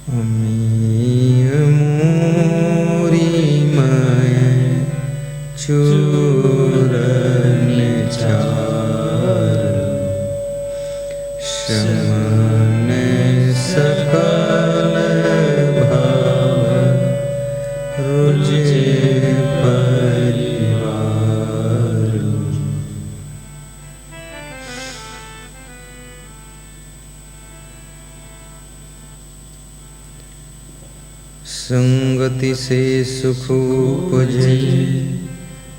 अमीय मोरी मैं चूरन चार शमन सकल भाव रुजे परिवार। संगति से सुख उपजे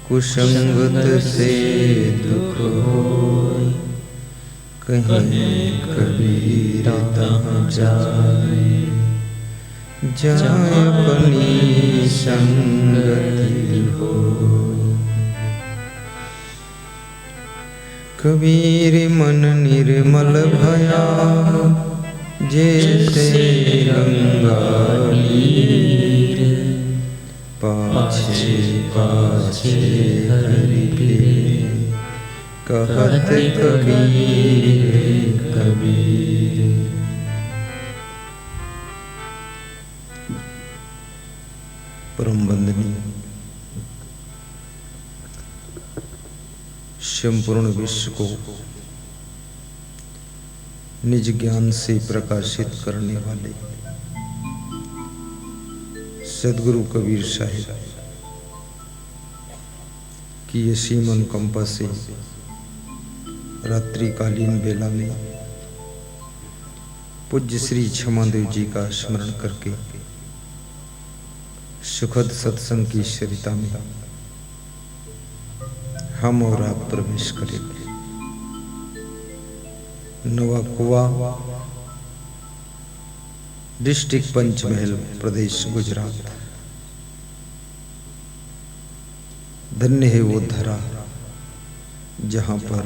कुसंगत से दुख होय। कहीं कबीर तहाँ जाए जाए अपनी संगति होय। कबीर मन निर्मल भया जैसे गंगा नीर। पाछे पाछे हरि फिरे कहत कबीर कबीर। परम वंदनीय संपूर्ण विश्व को निज ज्ञान से प्रकाशित करने वाले सद्गुरु कबीर साहिब की असीम अनुकंपा से रात्रिकालीन बेला में पूज्य श्री क्षमादेव जी का स्मरण करके सुखद सत्संग की सरिता में हम और आप प्रवेश करेंगे। नवा कुआ, डिस्ट्रिक्ट पंचमहल, प्रदेश गुजरात। धन्य है वो धरा जहां पर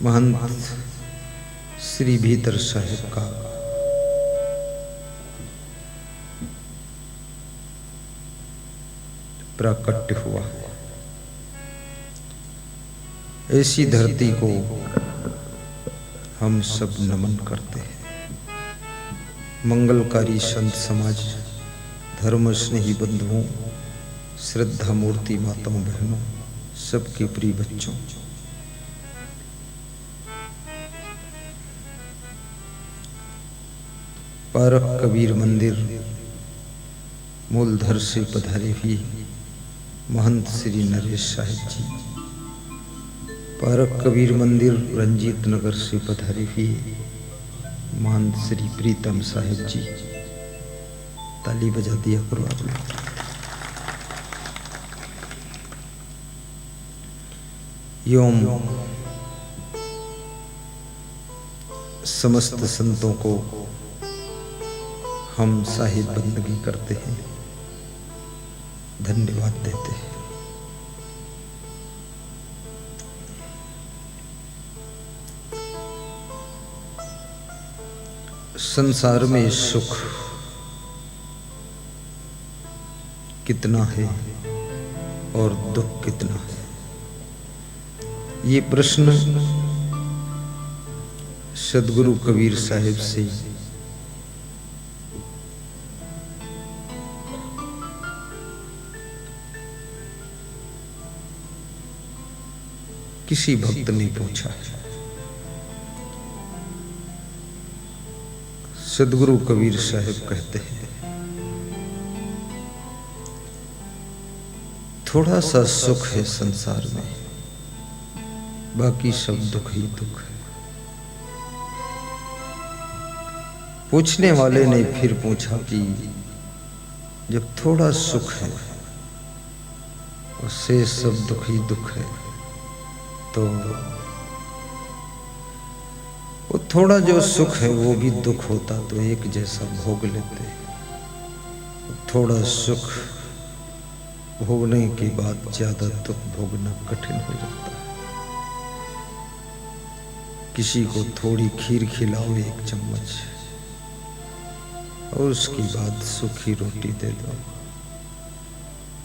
महंत श्री भीतर साहिब का प्राकट्य हुआ। ऐसी धरती को हम सब नमन करते हैं। मंगलकारी संत समाज, धर्म स्नेही बंधुओं, श्रद्धा मूर्ति माताओं बहनों, सबके प्रिय बच्चों, पारक कबीर मंदिर मूलधर से पधारे हुए महंत श्री नरेश साहिब जी, पारक कबीर मंदिर रंजीत नगर से पधारे हुए महंत श्री प्रीतम साहिब जी। ताली बजा दिया करो आप लोग। योम समस्त संतों को हम साहिब बंदगी करते हैं, धन्यवाद देते हैं। संसार में सुख कितना है और दुख कितना है, ये प्रश्न सद्गुरु कबीर साहिब से किसी भक्त ने पूछा है। सद्गुरु कबीर साहिब कहते हैं, थोड़ा सा सुख है संसार में, बाकी सब दुख ही दुख है। पूछने वाले ने फिर पूछा कि जब थोड़ा सुख है और शेष सब दुख ही दुख है, तो वो थोड़ा जो सुख है वो भी दुख होता तो एक जैसा भोग लेते। थोड़ा सुख भोगने के बाद ज्यादा दुख भोगना कठिन हो जाता है। किसी को थोड़ी खीर खिलाओ एक चम्मच और उसके बाद सूखी रोटी दे दो,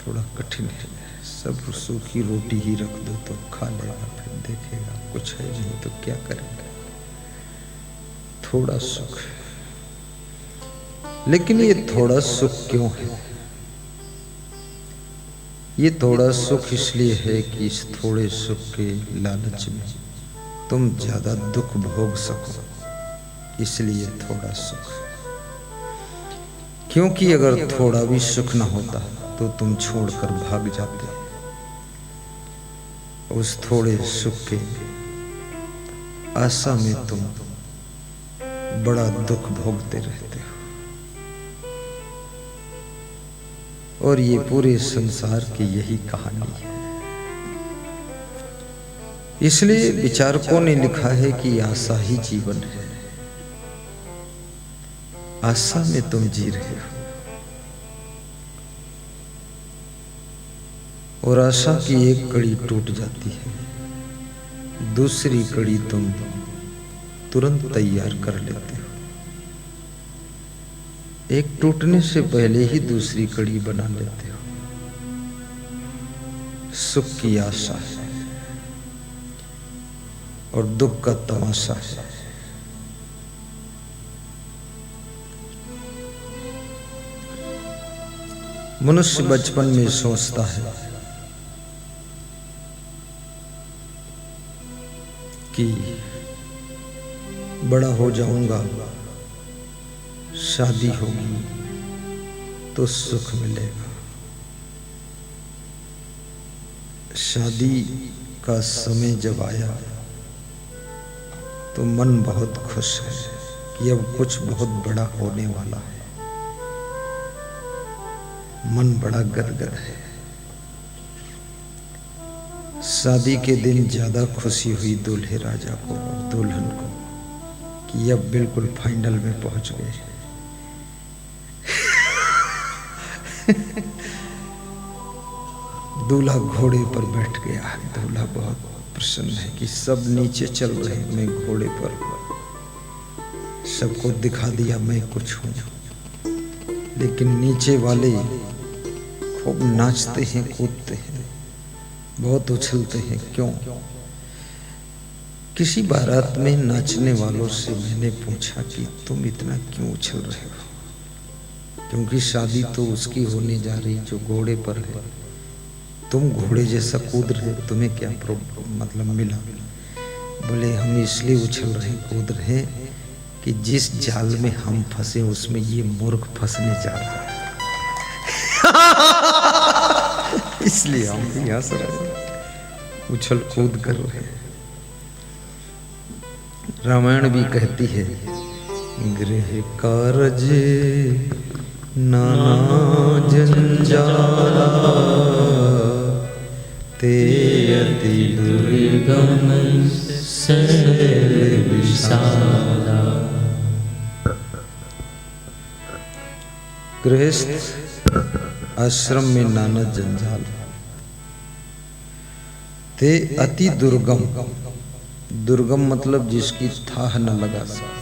थोड़ा कठिन है। सब सूखी रोटी ही रख दो तो खा लेगा, फिर देखेगा कुछ है नहीं तो क्या करेगा। थोड़ा सुख है। लेकिन ये थोड़ा सुख क्यों है? ये थोड़ा सुख इसलिए है कि इस थोड़े सुख के लालच में तुम ज्यादा दुख भोग सको, इसलिए थोड़ा सुख है। क्योंकि अगर थोड़ा भी सुख ना होता तो तुम छोड़कर भाग जाते। उस थोड़े सुख के आशा में तुम बड़ा दुख भोगते रहते हो। और ये पूरे संसार की यही कहानी है। इसलिए विचारकों ने लिखा है कि आशा ही जीवन है। आशा में तुम जी रहे हो, और आशा की एक कड़ी टूट जाती है, दूसरी कड़ी तुम तुरंत तैयार कर लेते हो। एक टूटने से पहले ही दूसरी कड़ी बना लेते हो। सुख की आशा है और दुख का तमाशा है। मनुष्य बचपन में सोचता है कि बड़ा हो जाऊंगा, शादी होगी तो सुख मिलेगा। शादी का समय जब आया तो मन बहुत खुश है कि अब कुछ बहुत बड़ा होने वाला है। मन बड़ा गदगद है। शादी के दिन ज्यादा खुशी हुई दूल्हे राजा को और दुल्हन को कि अब बिल्कुल फाइनल में पहुंच गए। दूल्हा घोड़े पर बैठ गया। दूल्हा बहुत प्रसन्न है कि सब नीचे चल रहे, मैं घोड़े पर सबको दिखा दिया मैं कुछ हूं। लेकिन नीचे वाले खूब नाचते हैं, कूदते हैं, बहुत उछलते हैं। क्यों? किसी बारात में नाचने वालों से मैंने पूछा कि तुम इतना क्यों उछल रहे हो? क्योंकि शादी तो उसकी होने जा रही जो घोड़े पर है। तुम घोड़े जैसा कूद रहे, तुम्हें क्या मतलब मिला? बोले हम इसलिए उछल रहे, कूद रहे कि जिस जाल में हम फंसे उसमें ये मूर्ख फंसने जा रहा है। इसलिए हम भी हंस रहे, उछल कूद कर रहे। रामायण भी कहती है, गृह कारज नाना जंजाला ते अति दुर्गम शैल विशाला। गृहस्थ आश्रम में नाना जंजाल, ते अति दुर्गम। दुर्गम मतलब जिसकी थाह न लगा सके,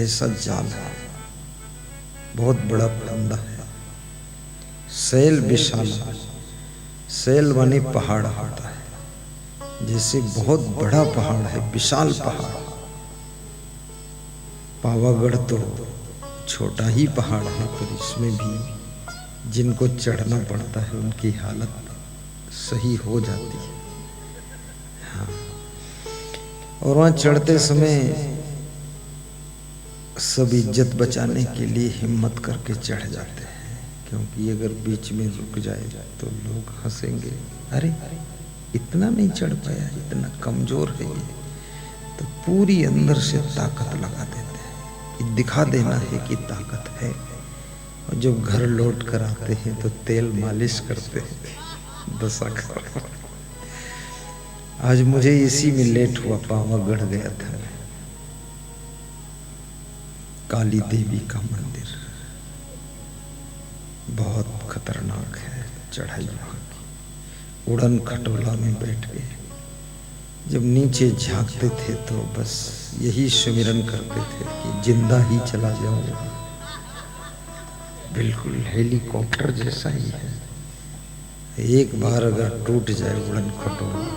ऐसा जाल है, बहुत बड़ा फंदा है। शैल विशाला, शैल माने पहाड़ होता है। जैसे बहुत बड़ा पहाड़ है, विशाल पहाड़। पावागढ़ तो छोटा ही पहाड़ है, पर इसमें भी जिनको चढ़ना पड़ता है उनकी हालत सही हो जाती है। हाँ, और वहाँ चढ़ते समय सब इज्जत बचाने के लिए हिम्मत करके चढ़ जाते हैं, क्योंकि अगर बीच में रुक जाए तो लोग हंसेंगे, अरे इतना नहीं चढ़ पाया, इतना कमजोर है ये। तो पूरी अंदर से ताकत लगा देते हैं कि दिखा देना है कि ताकत है। और जब घर लौट कर आते हैं तो तेल मालिश करते हैं, बसा कर। आज मुझे इसी में लेट हुआ, पावागढ़ गया था। काली देवी का मंदिर बहुत खतरनाक है, चढ़ाई वहां की। उड़न खटोला में बैठ गए। जब नीचे झांकते थे तो बस यही सुमिरन करते थे कि जिंदा ही चला जाऊंगा। बिल्कुल हेलीकॉप्टर जैसा ही है। एक बार अगर टूट जाए उड़न खटोला,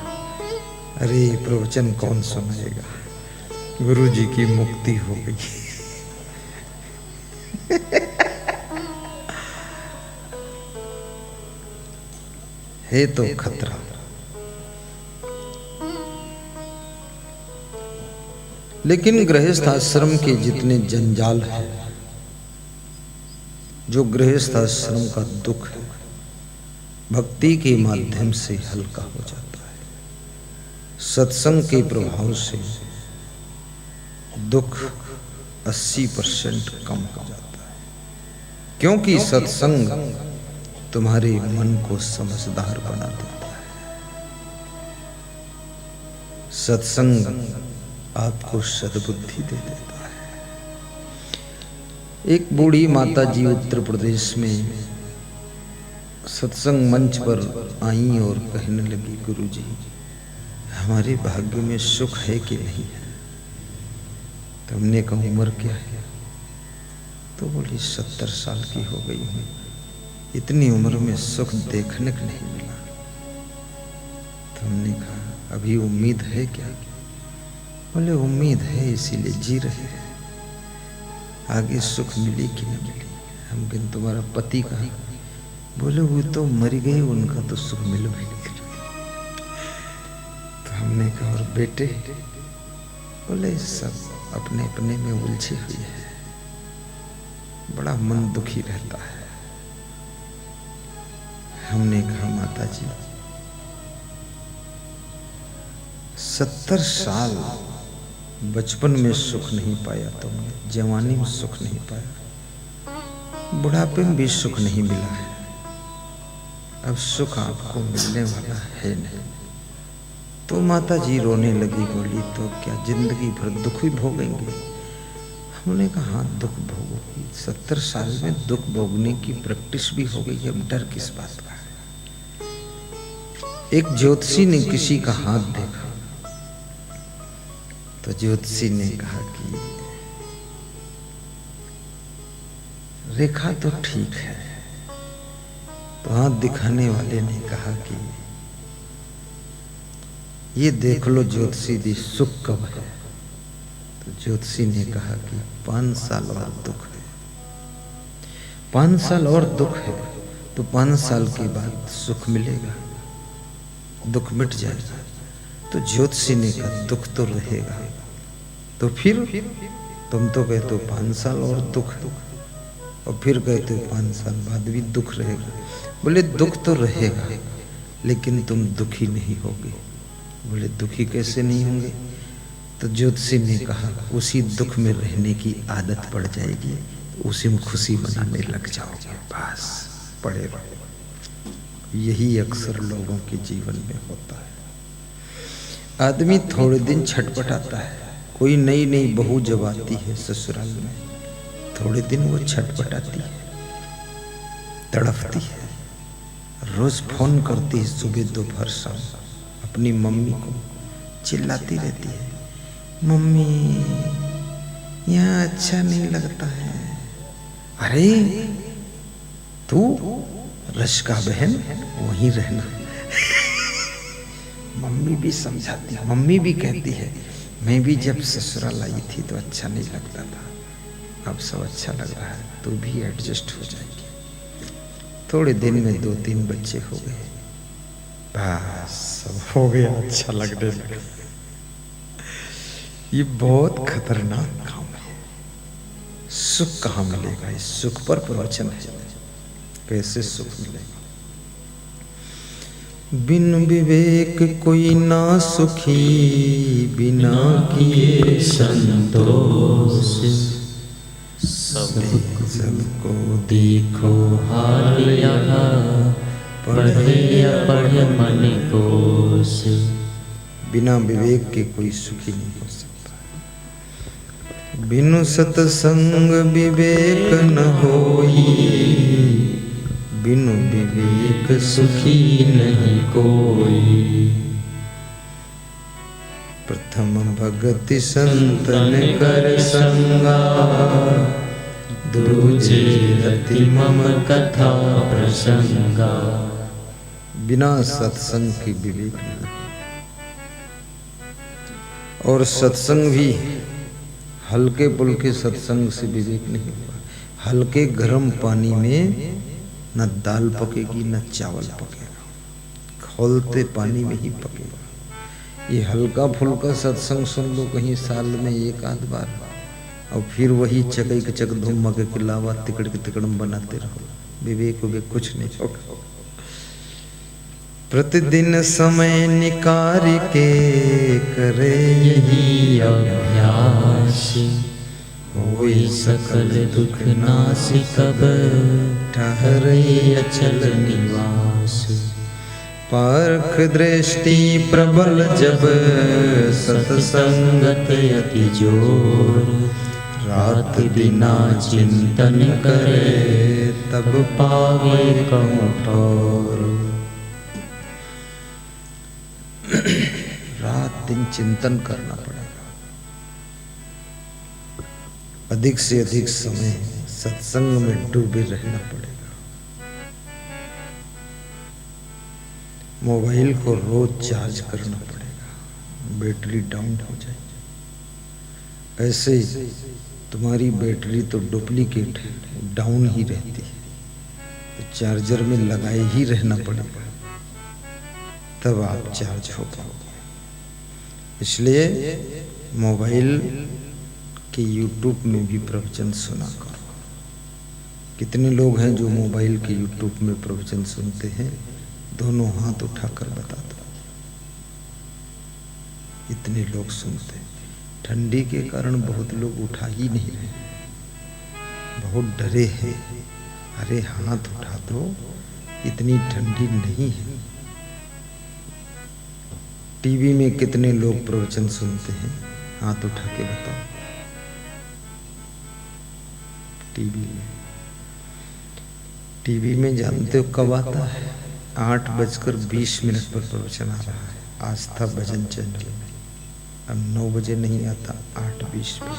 अरे प्रवचन कौन सुनाएगा? गुरु जी की मुक्ति हो गई। है तो खतरा। लेकिन गृहस्थ आश्रम के जितने जंजाल हैं, जो गृहस्थ आश्रम का दुख है, भक्ति के माध्यम से हल्का हो जाता है। सत्संग के प्रभाव से दुख 80% कम हो जाता है, क्योंकि सत्संग तुम्हारे मन को समझदार बना देता है। सत्संग आपको सद्बुद्धि दे देता है। एक बूढ़ी माता जी उत्तर प्रदेश में सत्संग मंच पर आई और कहने लगी, गुरुजी हमारे भाग्य में सुख है कि नहीं है? तो हमने कहा उम्र क्या है? तो बोली 70 साल की हो गई हूँ, इतनी उम्र में सुख देखने को नहीं मिला। तो हमने कहा अभी उम्मीद है क्या? बोले उम्मीद है इसीलिए जी रहे हैं, आगे सुख मिली कि नहीं मिली। हम कहें तुम्हारा पति कहाँ? बोले वो तो मर गए, उनका तो सुख मिल भी नहीं। तो हमने कहा और बेटे? बोले सब अपने अपने में उलझे हुए हैं, बड़ा मन दुखी रहता है। हमने कहा माता जी 70 साल बचपन में सुख नहीं पाया तुमने, जवानी में सुख नहीं पाया, बुढ़ापे में भी सुख नहीं मिला है, अब सुख आपको मिलने वाला है नहीं। तो माता जी रोने लगी, बोली तो क्या जिंदगी भर दुख ही भोगेंगे? हमने कहा हाँ दुख भोगोगी, 70 साल में दुख भोगने की प्रैक्टिस भी हो गई, अब डर किस बात का? एक ज्योतिषी ने किसी का हाथ देखा, तो ज्योतिषी ने कहा कि रेखा तो ठीक है। तो हाथ दिखाने वाले ने कहा कि ये देख लो ज्योतिषी दी, सुख कब है? तो ज्योतिषी ने कहा कि 5 साल और दुख है। 5 साल और दुख है तो 5 साल के बाद सुख मिलेगा, दुख मिट जाएगा। तो ज्योतिषी ने कहा दुख तो रहेगा। तो फिर तुम तो कहते हो 5 साल और दुख है, और फिर कहते हो 5 साल बाद भी दुख रहेगा। बोले दुख तो रहेगा लेकिन तुम दुखी नहीं होगे। बोले दुखी कैसे नहीं होंगे? तो ज्योतिषी ने कहा उसी दुख में रहने की आदत पड़ जाएगी, उसी में खुशी मनाने लग जाओगे, बस पड़े रहो। यही अक्सर लोगों के जीवन में होता है। आदमी थोड़े दिन छटपटाता है, कोई नई नई बहू जब आती है ससुराल में, थोड़े दिन वो छटपटाती है, तड़पती है, रोज फोन करती है सुबह दोपहर शाम अपनी मम्मी को, चिल्लाती रहती है मम्मी यहाँ अच्छा नहीं लगता है। अरे तू रश्का बहन वहीं रहना। मम्मी भी समझाती है, मम्मी भी कहती है मैं भी जब ससुराल आई थी तो अच्छा नहीं लगता था, अब सब अच्छा लग रहा है, तू भी एडजस्ट हो जाएगी। थोड़े दिन में 2-3 बच्चे हो गए, बस सब हो गया, अच्छा लगने लगा। ये बहुत खतरनाक काम है। सुख कहाँ मिलेगा? इस सुख पर प्रवचन है, कैसे सुख मिलेगा? बिन विवेक कोई ना सुखी, बिना किए संतोष, सबको देखो हाल यहाँ, पढ़े पढ़ मन कोश। बिना विवेक के कोई सुखी नहीं हो सकता। बिनु सतसंग विवेक न होई, बिनु विवेक सुखी नहीं कोई। प्रथम भगति संतन कर संगा, दूजे रति मम कथा प्रसंगा। बिना सत्संग की विवेक नहीं, और सत्संग भी हल्के पुल्के सत्संग से विवेक नहीं होगा। हल्के गर्म पानी में न दाल पकेगी न चावल पकेगा, खौलते पानी में ही पकेगा। ये हल्का फुल्का सत्संग सुन लो कहीं साल में एक आध बार, और फिर वही चकई के चक धूम मके के लावा तिकड़ के तिकड़म बनाते रहो, विवेक विवेक कुछ नहीं होगा। प्रतिदिन समय निकाल के करे यही अभ्यास, होई सकल दुख नाश कब ठहरे अचल निवास। पारख दृष्टि प्रबल जब सत्संगत अति जोर, रात दिना चिंतन करे तब पावे कहूँ ठोर। रात दिन चिंतन करना पड़ेगा, अधिक से अधिक समय सत्संग में डूबे रहना पड़ेगा। मोबाइल को रोज चार्ज करना पड़ेगा, बैटरी डाउन हो जाएगी। ऐसे तुम्हारी बैटरी तो डुप्लीकेट है, डाउन ही रहती है, तो चार्जर में लगाए ही रहना पड़ेगा, तब आप चार्ज हो पाओगे। इसलिए मोबाइल के YouTube में भी प्रवचन सुना करो। कितने लोग हैं जो मोबाइल के YouTube में प्रवचन सुनते हैं? दोनों हाथ उठाकर बता दो। इतने लोग सुनते हैं। ठंडी के कारण बहुत लोग उठा ही नहीं रहे, बहुत डरे हैं। अरे हाथ उठा दो, इतनी ठंडी नहीं है। टीवी में कितने लोग प्रवचन सुनते हैं? हाथ उठा के बताओ। टीवी में जानते हो कब आता है? 8:20 पर प्रवचन आ रहा है आस्था भजन चैनल में। अब 9 बजे नहीं आता, 8:20 पे।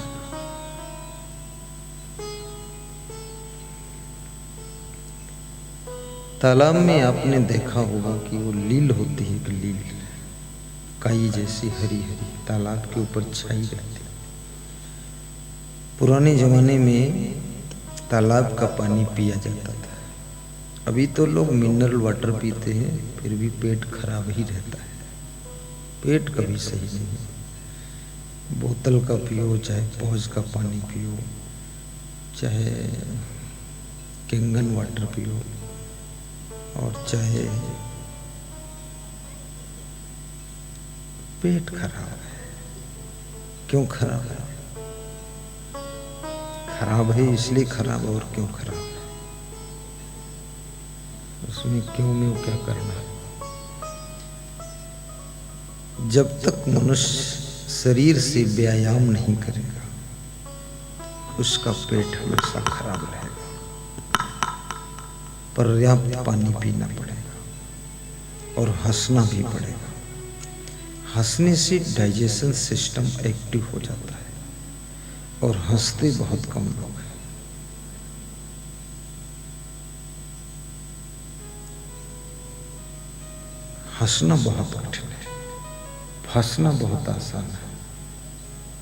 तालाब में आपने देखा होगा कि वो लील होती है, लील काई जैसी हरी हरी तालाब के ऊपर छाई रहती। पुराने जमाने में तालाब का पानी पिया जाता था। अभी तो लोग मिनरल वाटर पीते हैं, फिर भी पेट खराब ही रहता है। पेट कभी सही नहीं है। बोतल का पियो, चाहे पौज का पानी पियो, चाहे किंगन वाटर पियो, और चाहे पेट खराब है। क्यों खराब है? खराब है इसलिए खराब, और क्यों खराब है? उसमें क्यों में क्या करना है? जब तक मनुष्य शरीर से व्यायाम नहीं करेगा, उसका पेट हमेशा खराब रहेगा। पर्याप्त पानी पीना पड़ेगा और हंसना भी पड़ेगा। हंसने से डाइजेशन सिस्टम एक्टिव हो जाता है, और हंसते बहुत कम लोग हैं। हंसना बहुत कठिन है, फंसना बहुत आसान है।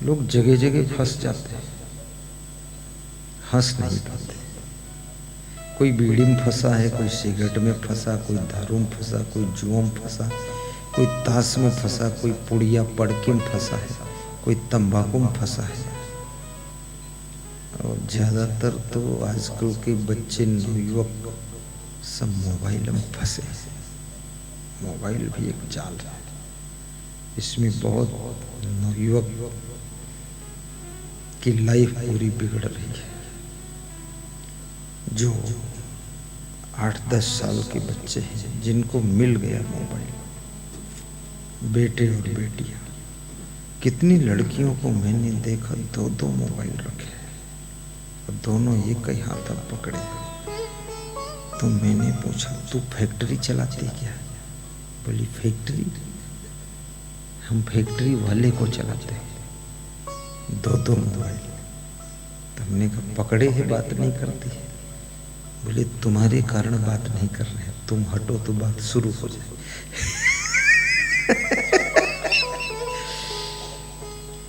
लोग जगह जगह फंस जाते हैं, हंस नहीं पाते। कोई बीड़ी में फंसा है, कोई सिगरेट में फंसा, कोई दारू में फंसा, कोई जुआ में फंसा, कोई ताश में फंसा, कोई पुड़िया पड़के में फंसा है, कोई तंबाकू में फंसा है। और ज़्यादातर तो आजकल के बच्चे नवयुवक सब मोबाइल में फंसे हैं। मोबाइल भी एक जाल है, इसमें बहुत नवयुवक की लाइफ पूरी बिगड़ रही है। जो 8-10 साल के बच्चे हैं जिनको मिल गया मोबाइल, बेटे और बेटियां। कितनी लड़कियों को मैंने देखा 2-2 मोबाइल रखे और दोनों एक ही हाथ में पकड़े। तो मैंने पूछा, तू फैक्ट्री चलाती क्या? बोली फैक्ट्री, हम फैक्ट्री वाले को चलाते हैं, 2-2 मोबाइल। तो हमने कहा पकड़े है बात नहीं करती है। बोले तुम्हारे कारण बात नहीं कर रहे हैं, तुम हटो तो बात शुरू हो जाए।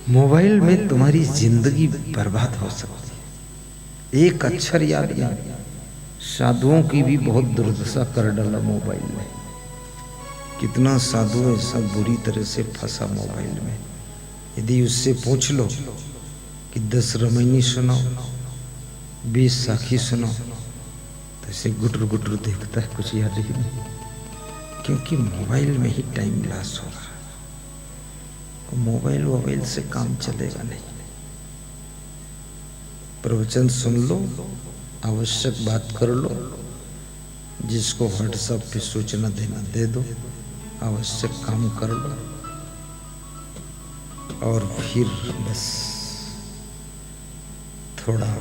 मोबाइल में तुम्हारी जिंदगी बर्बाद हो सकती है। एक अक्षर याद नहीं। साधुओं की भी बहुत दुर्दशा कर डाला मोबाइल ने। कितना साधु है सब बुरी तरह से फंसा मोबाइल में। यदि उससे पूछ लो कि 10 रमैनी सुनाओ, 20 साखी सुनाओ, तो ऐसे गुटर गुटर देखता है, कुछ याद ही नहीं, क्योंकि मोबाइल में ही टाइम लॉस हो रहा है। तो मोबाइल से काम चलेगा नहीं। प्रवचन सुन लो, आवश्यक बात कर लो, जिसको व्हाट्सएप पे सूचना देना दे दो, आवश्यक काम कर लो, और फिर बस थोड़ा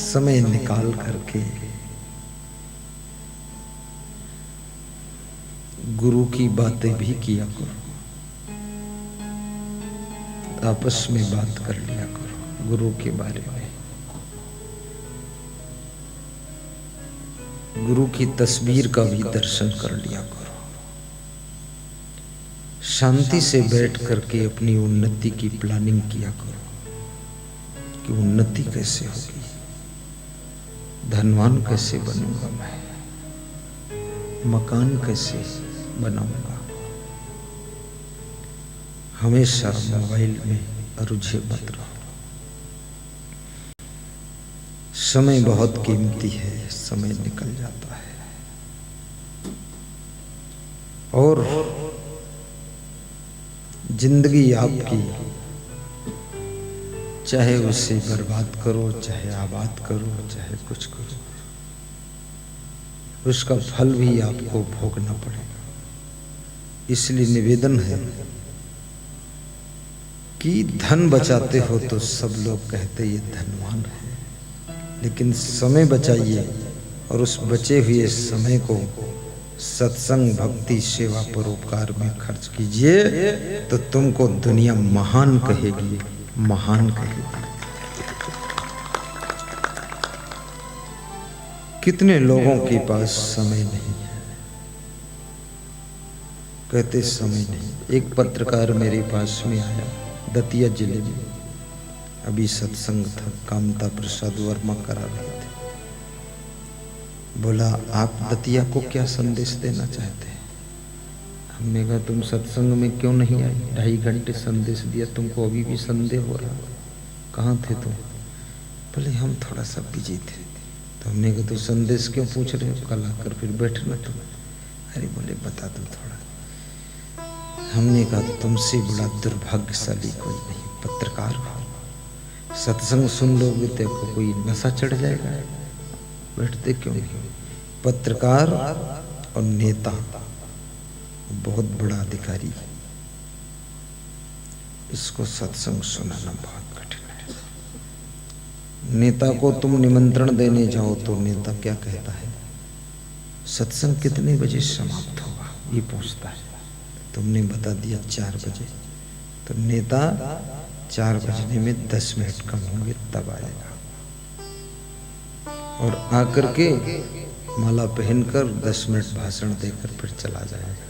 समय निकाल करके गुरु की बातें भी किया करो, आपस में बात कर लिया करो गुरु के बारे में। गुरु की तस्वीर का भी दर्शन कर लिया करो। शांति से बैठ करके अपनी उन्नति की प्लानिंग किया करो कि उन्नति कैसे होगी, धनवान कैसे बनूंगा मैं, मकान कैसे बनाऊंगा। हमेशा मोबाइल में रुझे मत रहो। समय बहुत कीमती है, समय निकल जाता है। और जिंदगी आपकी, चाहे उसे बर्बाद करो, चाहे आबाद करो, चाहे कुछ करो, उसका फल भी आपको भोगना पड़ेगा। इसलिए निवेदन है कि धन बचाते हो तो सब लोग कहते ये धनवान है, लेकिन समय बचाइए और उस बचे हुए समय को सत्संग, भक्ति, सेवा, परोपकार में खर्च कीजिए, तो तुमको दुनिया महान कहेगी, महान कहेगी। कितने लोगों के पास समय नहीं है, कहते समय नहीं। एक पत्रकार मेरे पास में आया, दतिया जिले में, अभी सत्संग था, कामता प्रसाद वर्मा करा रहे थे। बोला, आप दतिया को क्या संदेश देना चाहते हैं? हमने कहा, तुम सत्संग में क्यों नहीं आए? 2.5 घंटे संदेश दिया, तुमको अभी भी संदेह हो रहा? कहाँ थे तुम? बोले, हम थोड़ा सा बिजी थे। तो हमने कहा, तो संदेश क्यों पूछ रहे हो? कल आकर फिर बैठना तुम। अरे बोले, बता दो थोड़ा। हमने कहा, तुमसे बड़ा दुर्भाग्यशाली कोई नहीं, पत्रकार हो। सत्संग सुन लोगे तो कोई नशा चढ़ जाएगा, बैठते क्यों नहीं? पत्रकार और नेता बहुत बड़ा अधिकारी, इसको सत्संग सुनाना बहुत कठिन है। नेता को तुम निमंत्रण देने जाओ तो नेता क्या कहता है? सत्संग कितने बजे समाप्त होगा, ये पूछता है। तुमने बता दिया 4 बजे, तो नेता 4 बजने में 10 मिनट कम होंगे तब आएगा, और आकर के माला पहनकर 10 मिनट भाषण देकर फिर चला जाएगा।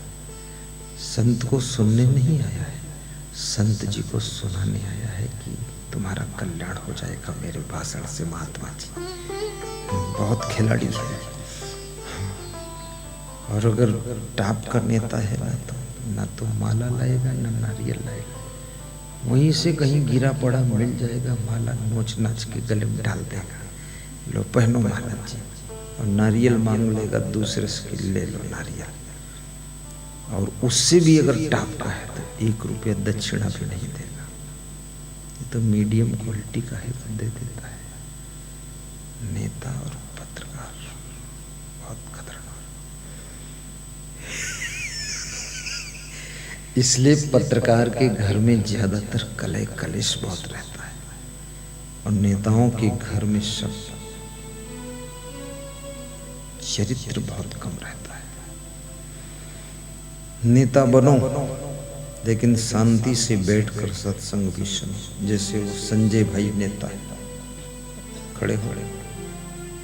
संत को सुनने नहीं आया है, संत जी को सुनाने आया है कि तुम्हारा कल्याण हो जाएगा मेरे भाषण से महात्मा जी। बहुत खिलाड़ी है। और अगर टाप का नेता है ना तो माला लाएगा ना नारियल लाएगा, वहीं से कहीं गिरा पड़ा मिल जाएगा, माला नोच नाच के गले में डाल देगा, लो पहनो महाराज जी। और नारियल मांग लेगा दूसरे से, ले लो नारियल। और उससे भी अगर टापता है तो 1 रुपया दक्षिणा भी नहीं देगा। ये तो मीडियम क्वालिटी का है, दे देता है। नेता और पत्रकार बहुत खतरनाक। इसलिए पत्रकार के घर में ज्यादातर कलह कलेश बहुत रहता है, और नेताओं के घर में सब चरित्र बहुत कम रहता है। नेता बनो, लेकिन शांति से बैठकर सत्संग भी सुनो। जैसे वो संजय भाई नेता है, खड़े हो,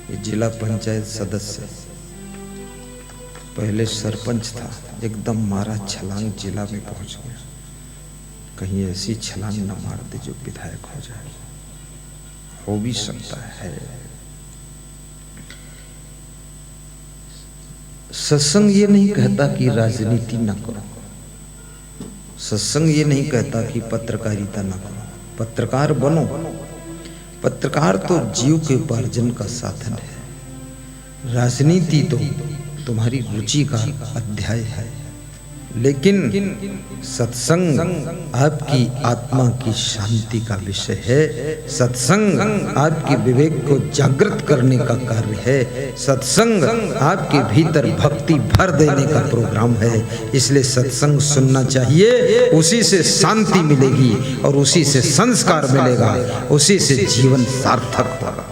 ये जिला पंचायत सदस्य, पहले सरपंच था, एकदम मारा छलांग जिला में पहुंच गया। कहीं ऐसी छलांग न मार दे जो विधायक हो जाए, हो भी सकता है। सत्संग ये नहीं कहता कि राजनीति न करो, सत्संग ये नहीं कहता कि पत्रकारिता न करो, पत्रकार बनो। पत्रकार तो जीव के उपार्जन का साधन है, राजनीति तो तुम्हारी रुचि का अध्याय है। लेकिन सत्संग आपकी आत्मा की शांति का विषय है, सत्संग आपके विवेक को जागृत करने का कार्य है, सत्संग आपके भीतर भक्ति भर देने का प्रोग्राम है। इसलिए सत्संग सुनना चाहिए, उसी से शांति मिलेगी और उसी से संस्कार मिलेगा, उसी से जीवन सार्थक होगा।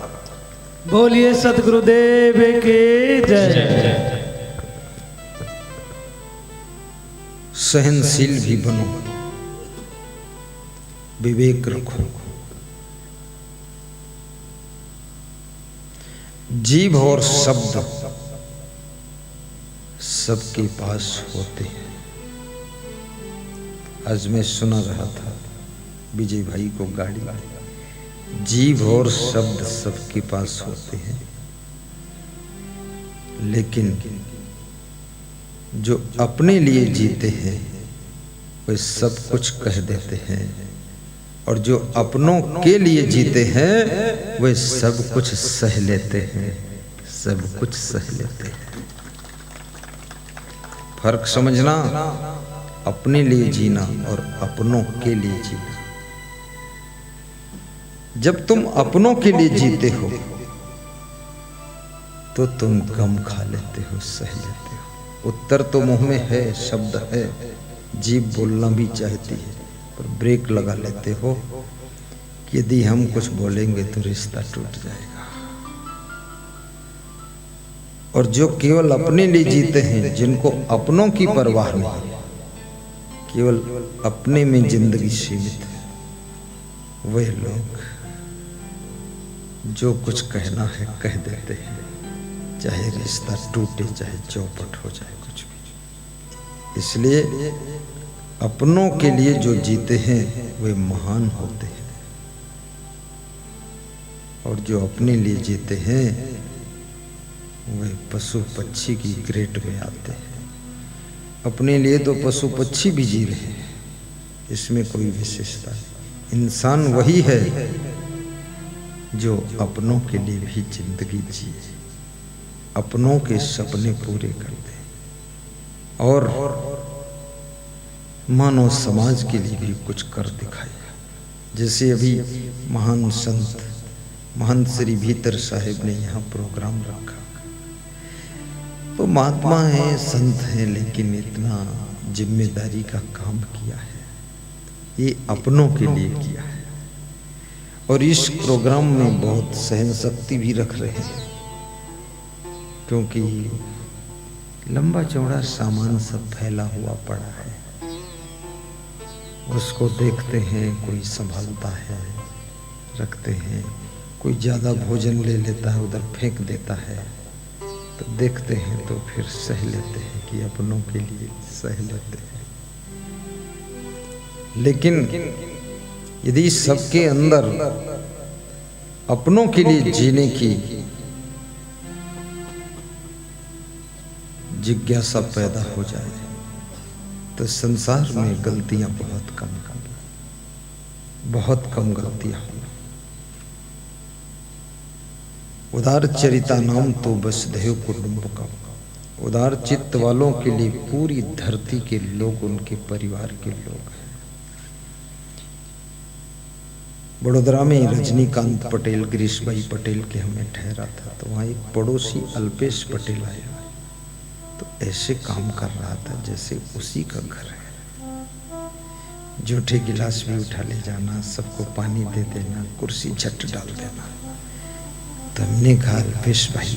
बोलिए सतगुरुदेव की जय। सहनशील भी बनो, विवेक रखो। जीभ और शब्द सबके पास होते हैं। आज मैं सुना रहा था विजय भाई को गाड़ी, जीभ और शब्द सबके पास होते हैं, लेकिन जो अपने लिए जीते हैं वे सब कुछ कह देते हैं, और जो अपनों के लिए जीते हैं वे सब कुछ सह लेते हैं, सब कुछ सह लेते हैं। फर्क समझना, अपने लिए जीना और अपनों के लिए जीना। जब तुम अपनों के लिए जीते हो तो तुम गम खा लेते हो, सह लेते हो। उत्तर तो मुंह में है, शब्द है, जीभ बोलना भी चाहती है, पर ब्रेक लगा लेते हो कि यदि हम कुछ बोलेंगे तो रिश्ता टूट जाएगा। और जो केवल अपने लिए जीते हैं, जिनको अपनों की परवाह नहीं, केवल अपने में जिंदगी सीमित है, वे लोग जो कुछ कहना है कह देते हैं, चाहे रिश्ता टूटे, चाहे चौपट हो जाए, कुछ भी। इसलिए अपनों के लिए जो जीते हैं वे महान होते हैं, और जो अपने लिए जीते हैं वे पशु पक्षी की ग्रेड में आते हैं। अपने लिए तो पशु पक्षी भी जी रहे हैं, इसमें कोई विशेषता नहीं। इंसान वही है जो अपनों के लिए भी जिंदगी जिए, अपनों के सपने पूरे कर दे, और मानव समाज के लिए भी कुछ कर दिखाएगा। जैसे अभी महान संत महंत श्री भीतर साहिब ने यहाँ प्रोग्राम रखा, तो महात्मा है, संत है, लेकिन इतना जिम्मेदारी का काम किया है, ये अपनों के लिए किया है। और इस प्रोग्राम में बहुत सहन शक्ति भी रख रहे हैं, क्योंकि लंबा चौड़ा सामान सब फैला हुआ पड़ा है, उसको देखते हैं, कोई संभालता है, रखते हैं, कोई ज़्यादा भोजन ले लेता है उधर फेंक देता है, तो देखते हैं तो फिर सह लेते हैं कि अपनों के लिए सह लेते हैं। लेकिन यदि सबके अंदर अपनों के लिए जीने की जिज्ञासा पैदा हो जाए तो संसार में गलतियां बहुत कम गलतियां हों। उदार चरिता नाम तो वसुधैव कुटुंबकम, उदार चित्त वालों के लिए पूरी धरती के लोग उनके परिवार के लोग हैं। बड़ोदरा में रजनीकांत पटेल, गिरीश भाई पटेल के हमें ठहरा था, तो वहाँ एक पड़ोसी अल्पेश पटेल आया, तो ऐसे काम कर रहा था जैसे उसी का घर है। जूठे गिलास भी उठा ले जाना, सबको पानी दे देना, कुर्सी झट डाल देना। तो हमने कहा अल्पेश भाई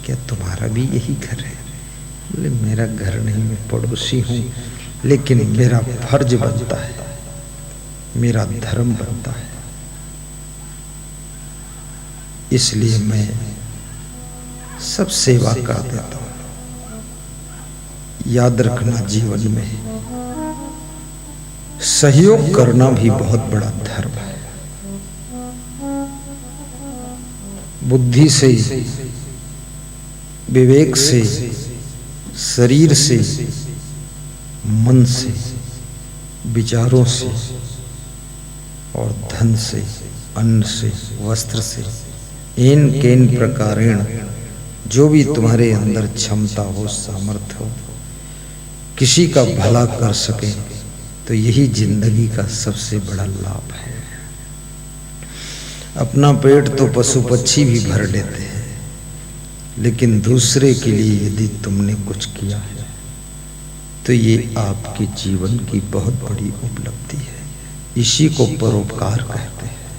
क्या तुम्हारा भी यही घर है? बोले मेरा घर नहीं, मैं पड़ोसी हूँ, लेकिन मेरा फर्ज बनता है, मेरा धर्म बनता है, इसलिए मैं सब सेवा कर देता हूँ। याद रखना जीवन में सहयोग करना भी बहुत बड़ा धर्म है। बुद्धि से, विवेक से, शरीर से, मन से, विचारों से और धन से, अन्न से, वस्त्र से, इन केन प्रकारेण जो भी तुम्हारे अंदर क्षमता हो, सामर्थ्य हो, किसी का भला कर सके तो यही जिंदगी का सबसे बड़ा लाभ है। अपना पेट तो पशु पक्षी भी भर लेते हैं, लेकिन दूसरे के लिए यदि तुमने कुछ किया है तो ये आपके जीवन की बहुत बड़ी उपलब्धि है। इसी को परोपकार कहते हैं,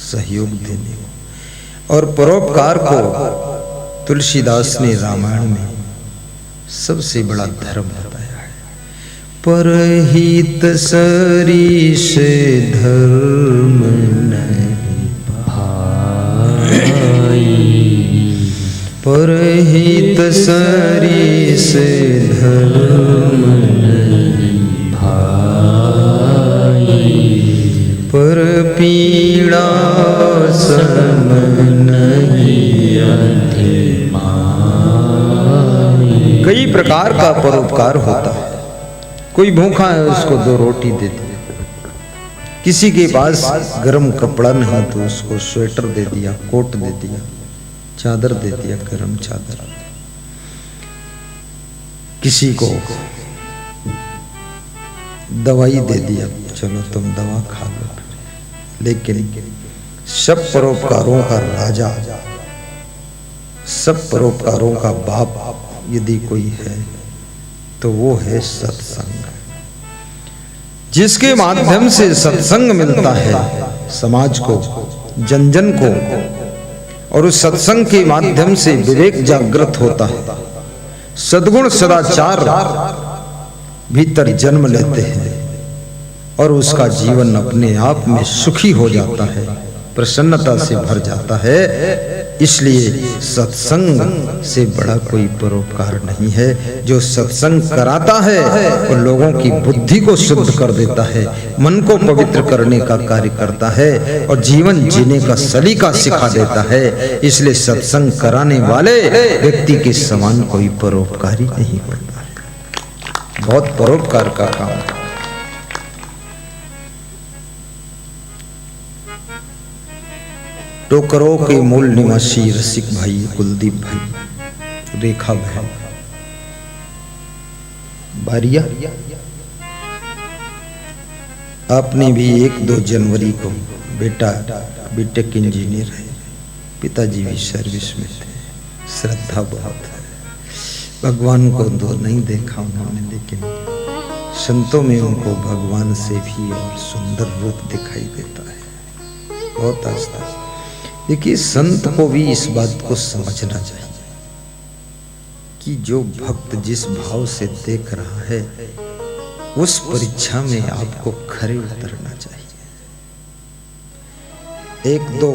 सहयोग देने को। और परोपकार को तुलसीदास ने रामायण में सबसे बड़ा धर्म बताया है। परहित सरिस धर्म नहीं भाई, परहित सरिस धर्म नहीं भाई, पर पीड़ा सम नहीं अधिमाई। कई प्रकार का परोपकार होता है। कोई भूखा है, उसको 2 रोटी दे दी। किसी के पास गर्म कपड़ा नहीं तो उसको स्वेटर दे दिया, कोट दे दिया, चादर दे दिया, गर्म चादर। किसी को दवाई दे दिया, चलो तुम दवा खा लो। लेकिन सब परोपकारों का राजा, सब परोपकारों का बाप यदि कोई है तो वो है सत्संग। जिसके माध्यम से सत्संग मिलता है समाज को, जन जन को, और उस सत्संग के माध्यम से विवेक जागृत होता है, सद्गुण सदाचार भीतर जन्म लेते हैं और उसका जीवन अपने आप में सुखी हो जाता है, प्रसन्नता से भर जाता है। इसलिए सत्संग से बड़ा कोई परोपकार नहीं है। जो सत्संग कराता है वो लोगों की बुद्धि को शुद्ध कर देता है, मन को पवित्र करने का कार्य करता है और जीवन जीने का सलीका सिखा देता है। इसलिए सत्संग कराने वाले व्यक्ति के समान कोई परोपकारी नहीं होता है। बहुत परोपकार का काम है। टोकरों के मूल निवासी रसिक भाई कुलदीप भाई, रेखा बहन, बारिया, आपने भी 1-2 जनवरी को, बेटा बीटेक इंजीनियर है, पिताजी भी सर्विस में थे, श्रद्धा बहुत है। भगवान को तो नहीं देखा उन्होंने, लेकिन संतों में उनको भगवान से भी और सुंदर रूप दिखाई देता है। बहुत आस्था। देखिए, संत को भी इस बात को समझना चाहिए कि जो भक्त जिस भाव से देख रहा है उस परीक्षा में आपको खरे उतरना चाहिए। 1-2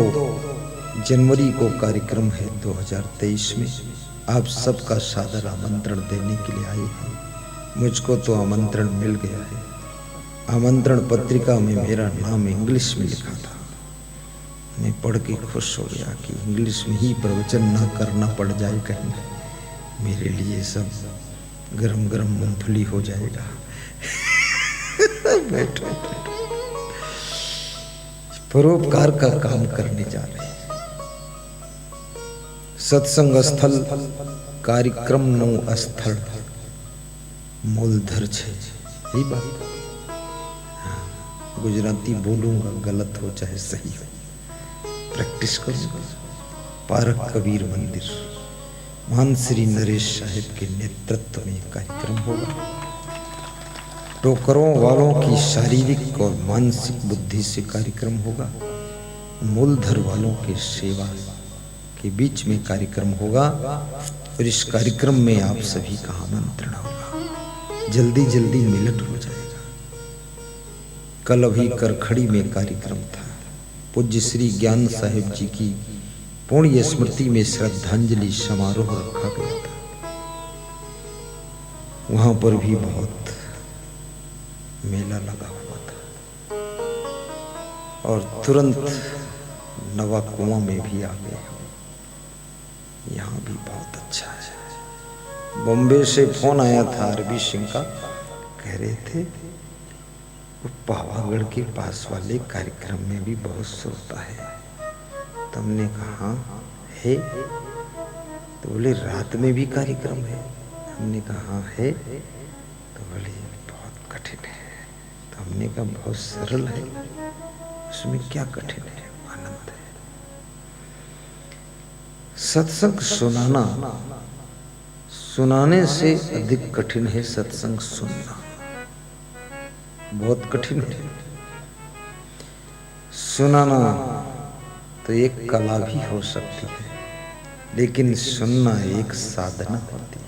जनवरी को कार्यक्रम है 2023 में। आप सबका सादर आमंत्रण देने के लिए आए हैं। मुझको तो आमंत्रण मिल गया है। आमंत्रण पत्रिका में मेरा नाम इंग्लिश में लिखा था। मैं पढ़ के खुश हो गया कि इंग्लिश में ही प्रवचन ना करना पड़ जाए कहीं, मेरे लिए सब गरम गरम मूंगफली हो जाएगा। बैठो, परोपकार का काम करने जा रहे हैं। सत्संग स्थल कार्यक्रम नो स्थल मूलधर छे। यही बात, गुजराती बोलूंगा, गलत हो चाहे सही हो, प्रैक्टिस करूंगा। पारक कबीर मंदिर, महान श्री नरेश साहिब के नेतृत्व में कार्यक्रम होगा। टोकरों वालों की शारीरिक और मानसिक बुद्धि से कार्यक्रम होगा। मूलधर वालों के सेवा के बीच में कार्यक्रम होगा और इस कार्यक्रम में आप सभी का आमंत्रण होगा। जल्दी जल्दी मिलन हो जाएगा। कल अभी करखड़ी में कार्यक्रम था। पूज्य श्री ज्ञान साहिब जी की पुण्य स्मृति में श्रद्धांजलि समारोह रखा गया था। वहां पर भी बहुत मेला लगा हुआ था और तुरंत नवा कुआं में भी आ गए। यहाँ भी बहुत अच्छा है। बॉम्बे से फोन आया था अरबी सिंह का, कह रहे थे वो पावागढ़ के पास वाले कार्यक्रम में भी बहुत श्रोता है। तो हमने कहा हाँ है। तो बोले रात में भी कार्यक्रम है। हमने कहा हाँ है। तो बोले बहुत कठिन है। तो हमने कहा बहुत सरल है, उसमें क्या कठिन है, आनंद है। सत्संग सुनाने से अधिक कठिन है सत्संग सुनना। बहुत कठिन है। सुनाना तो एक कला भी हो सकती है, लेकिन सुनना एक साधना होती है।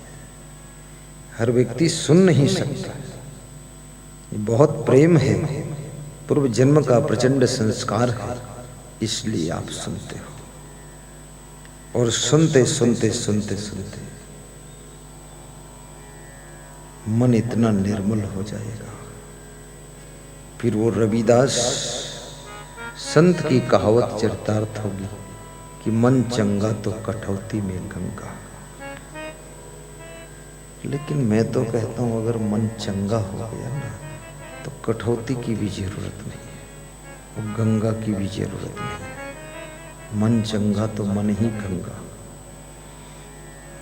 हर व्यक्ति सुन नहीं सकता। ये बहुत प्रेम है, पूर्व जन्म का प्रचंड संस्कार है, इसलिए आप सुनते हो। और सुनते सुनते सुनते सुनते मन इतना निर्मल हो जाएगा। फिर वो रविदास संत की कहावत चरितार्थ होगी कि मन चंगा तो कठौती में गंगा। लेकिन मैं तो कहता हूं अगर मन चंगा हो गया ना तो कठौती की भी जरूरत नहीं है, वो गंगा की भी जरूरत नहीं है। मन चंगा तो मन ही गंगा।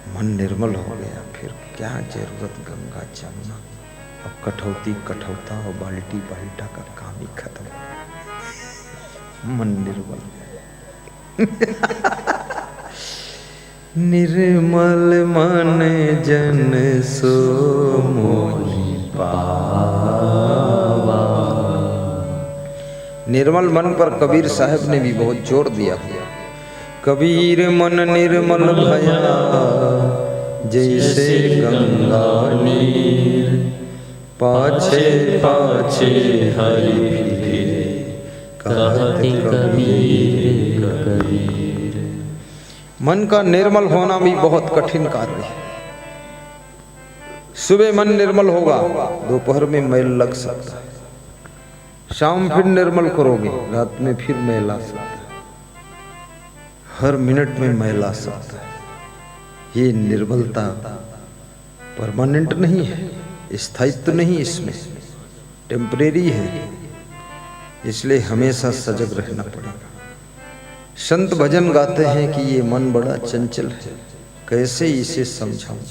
मन निर्मल हो गया फिर क्या जरूरत गंगा जमुना। अब कठौती कठौता और बाल्टी बाल्टा का काम ही खत्म। मन निर्मल निर्मल मन जन सो मोहि पावा। निर्मल मन पर कबीर साहब ने भी बहुत जोर दिया। कबीर मन निर्मल भया जैसे गंगा नीर, पाछे पाछे हरि फिरे कहत कबीर कबीर। मन का निर्मल होना भी बहुत कठिन कार्य है। सुबह मन निर्मल होगा, दोपहर में मैल लग सकता है, शाम फिर निर्मल करोगे, रात में फिर मैल आ सकता है, हर मिनट में मैल आ सकता है। ये निर्मलता परमानेंट नहीं है, स्थायित्व नहीं, इसमें टेम्परेरी है, इसलिए हमेशा सजग रहना पड़ेगा। संत भजन गाते हैं कि ये मन बड़ा चंचल है, कैसे इसे समझाऊं,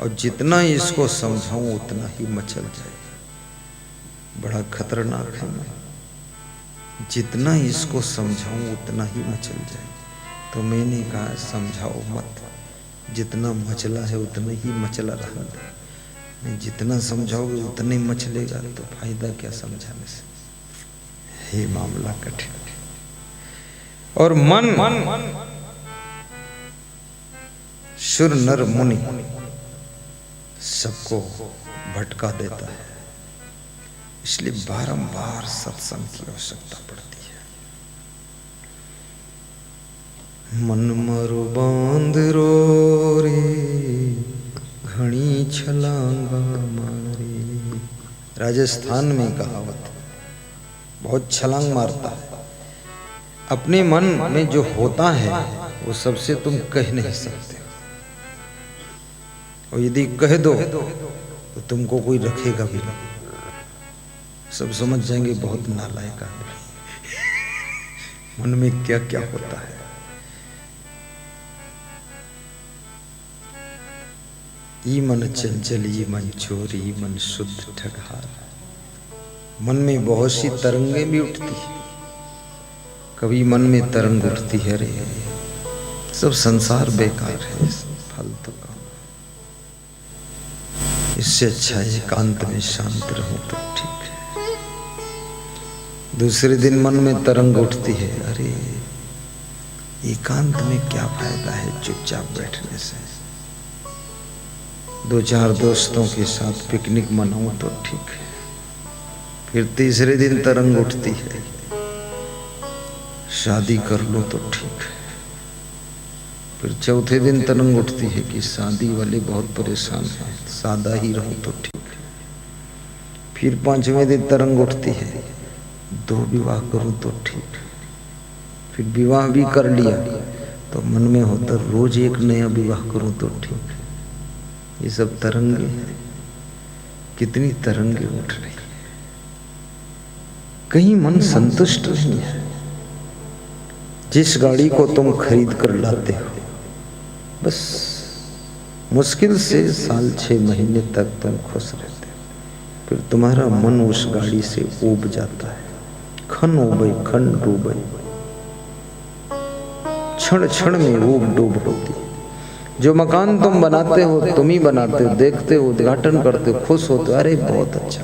और जितना इसको समझाऊं उतना ही मचल जाएगा। बड़ा खतरनाक है मन, जितना इसको समझाऊं उतना ही मचल जाएगा। तो मैंने कहा समझाओ मत, जितना मचला है उतना ही मचला रहने दो। जितना समझाओगे उतना ही मचलेगा, तो फायदा क्या समझाने से। ये मामला कठिन है। और मन सुर नर मुनि सबको भटका देता है, इसलिए बारंबार सत्संग की आवश्यकता पड़ती है। मन मरु बांध रो रे घनी छलांगा मारे। राजस्थान में कहावत है, बहुत छलांग मारता है। अपने मन में जो होता है वो सबसे तुम कह नहीं सकते, और यदि कह दो तो तुमको कोई रखेगा भी नहीं। सब समझ जाएंगे बहुत नालायक आदमी, मन में क्या क्या होता है। ई मन चंचल ई मन चोर ई मन शुद्ध ठगहार। मन में बहुत सी तरंगें भी उठती है। कभी मन में तरंग उठती है रे सब संसार बेकार है, फालतू का, इससे अच्छा एकांत में शांत रहूं तो ठीक है। दूसरे दिन मन में तरंग उठती है, अरे एकांत में क्या फायदा है चुपचाप बैठने से, दो चार दोस्तों के साथ पिकनिक मनाऊं तो ठीक है। फिर तीसरे दिन तरंग उठती है, शादी कर लो तो ठीक है। फिर चौथे दिन तरंग उठती है कि शादी वाले बहुत परेशान हैं, सादा ही रहूं तो ठीक है। फिर 5वें दिन तरंग उठती है, 2 विवाह करूं तो ठीक। फिर विवाह भी कर लिया तो मन में होता रोज एक नया विवाह करूं तो ठीक। ये सब तरंगे हैं, कितनी तरंगे उठ रही है, कहीं मन संतुष्ट नहीं है। जिस गाड़ी को तुम खरीद कर लाते हो, बस मुश्किल से 6 महीने तक तुम खुश रहते हो, फिर तुम्हारा मन उस गाड़ी से ऊब जाता है। खन उबे खन डूबे, क्षण क्षण में ऊब डूब होती है। जो मकान तुम बनाते हो तुम ही बनाते हो, देखते हो, उद्घाटन करते हो, खुश होते हो, अरे बहुत अच्छा।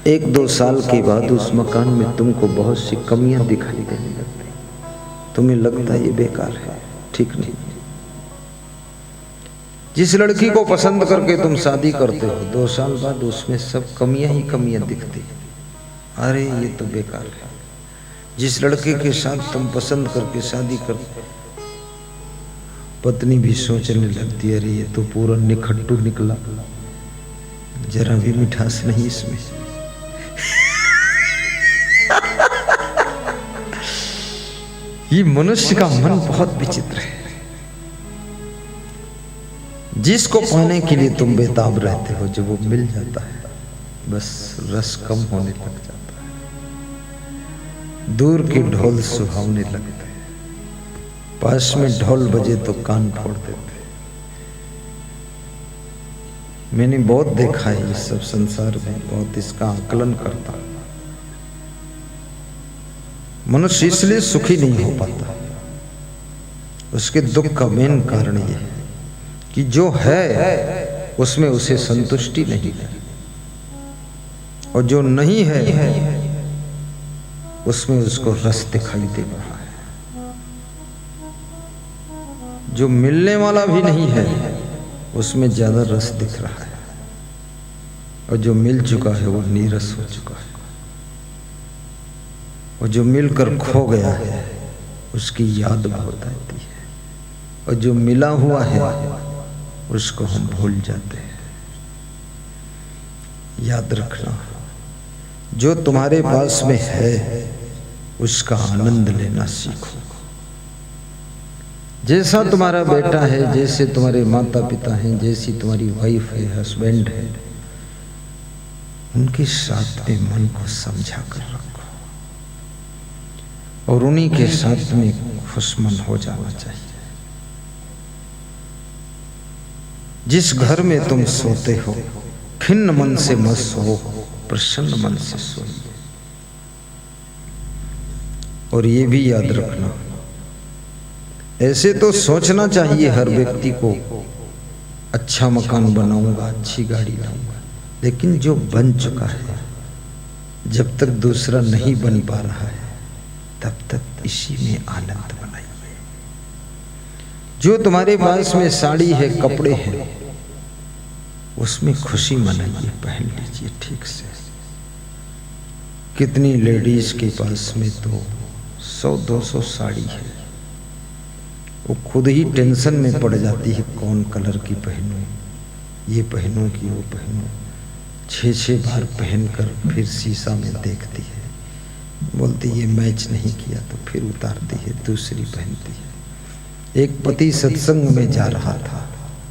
1-2 साल के बाद उस मकान में तुमको बहुत सी कमियां दिखाई देने लगती, तुम्हें लगता है ये बेकार है, ठीक नहीं। जिस लड़की को पसंद करके तुम शादी करते हो, 2 साल बाद उसमें सब कमियां ही कमियां दिखती, अरे ये तो बेकार है। जिस लड़के के साथ तुम पसंद करके शादी करते, पत्नी भी सोचने लगती, अरे ये तो पूरा निखट्टू निकला, जरा भी मिठास नहीं इसमें। ये मनुष्य का मन बहुत विचित्र है। जिसको पाने के लिए तुम बेताब रहते हो, जब वो मिल जाता है बस रस कम होने लग जाता है। दूर के ढोल सुहावने लगते हैं, पास में ढोल बजे तो कान फोड़ देते। मैंने बहुत देखा है, इस सब संसार में बहुत इसका आकलन करता। मनुष्य इसलिए सुखी नहीं हो पाता, उसके दुख का मेन कारण यह है कि जो है उसमें उसे संतुष्टि नहीं है, और जो नहीं है उसमें उसको रस दिखाई दे रहा है। जो मिलने वाला भी नहीं है उसमें ज्यादा रस दिख रहा है, और जो मिल चुका है वो नीरस हो चुका है। और जो मिलकर खो गया है उसकी याद बहुत आती है, और जो मिला हुआ है उसको हम भूल जाते हैं। याद रखना, जो तुम्हारे पास में है उसका आनंद लेना सीखो। जैसा तुम्हारा बेटा है, जैसे तुम्हारे माता पिता हैं, जैसी तुम्हारी वाइफ है, हस्बैंड है, उनके साथ में मन को समझा कर रखो, और उन्हीं के साथ में खुशमन हो जाना चाहिए। जिस घर में तुम सोते हो, खिन्न मन से मत सो, प्रसन्न मन से सोइए। और ये भी याद रखना, ऐसे तो सोचना चाहिए हर व्यक्ति को, अच्छा मकान बनाऊंगा, अच्छी गाड़ी लाऊंगा, लेकिन जो बन चुका है, जब तक दूसरा नहीं बन पा रहा है तब तक इसी में आनंद बनाइए। जो तुम्हारे पास में साड़ी है, कपड़े हैं, उसमें खुशी मनाइए, पहन लीजिए ठीक से। कितनी लेडीज के पास में तो 100-200 साड़ी है, वो खुद ही टेंशन में पड़ जाती है, कौन कलर की पहनूं, ये पहनूं कि वो पहनूं। 6-6 बार पहनकर फिर शीशा में देखती है, बोलती ये मैच नहीं किया, तो फिर उतारती है, दूसरी पहनती है। एक पति सत्संग में जा रहा था,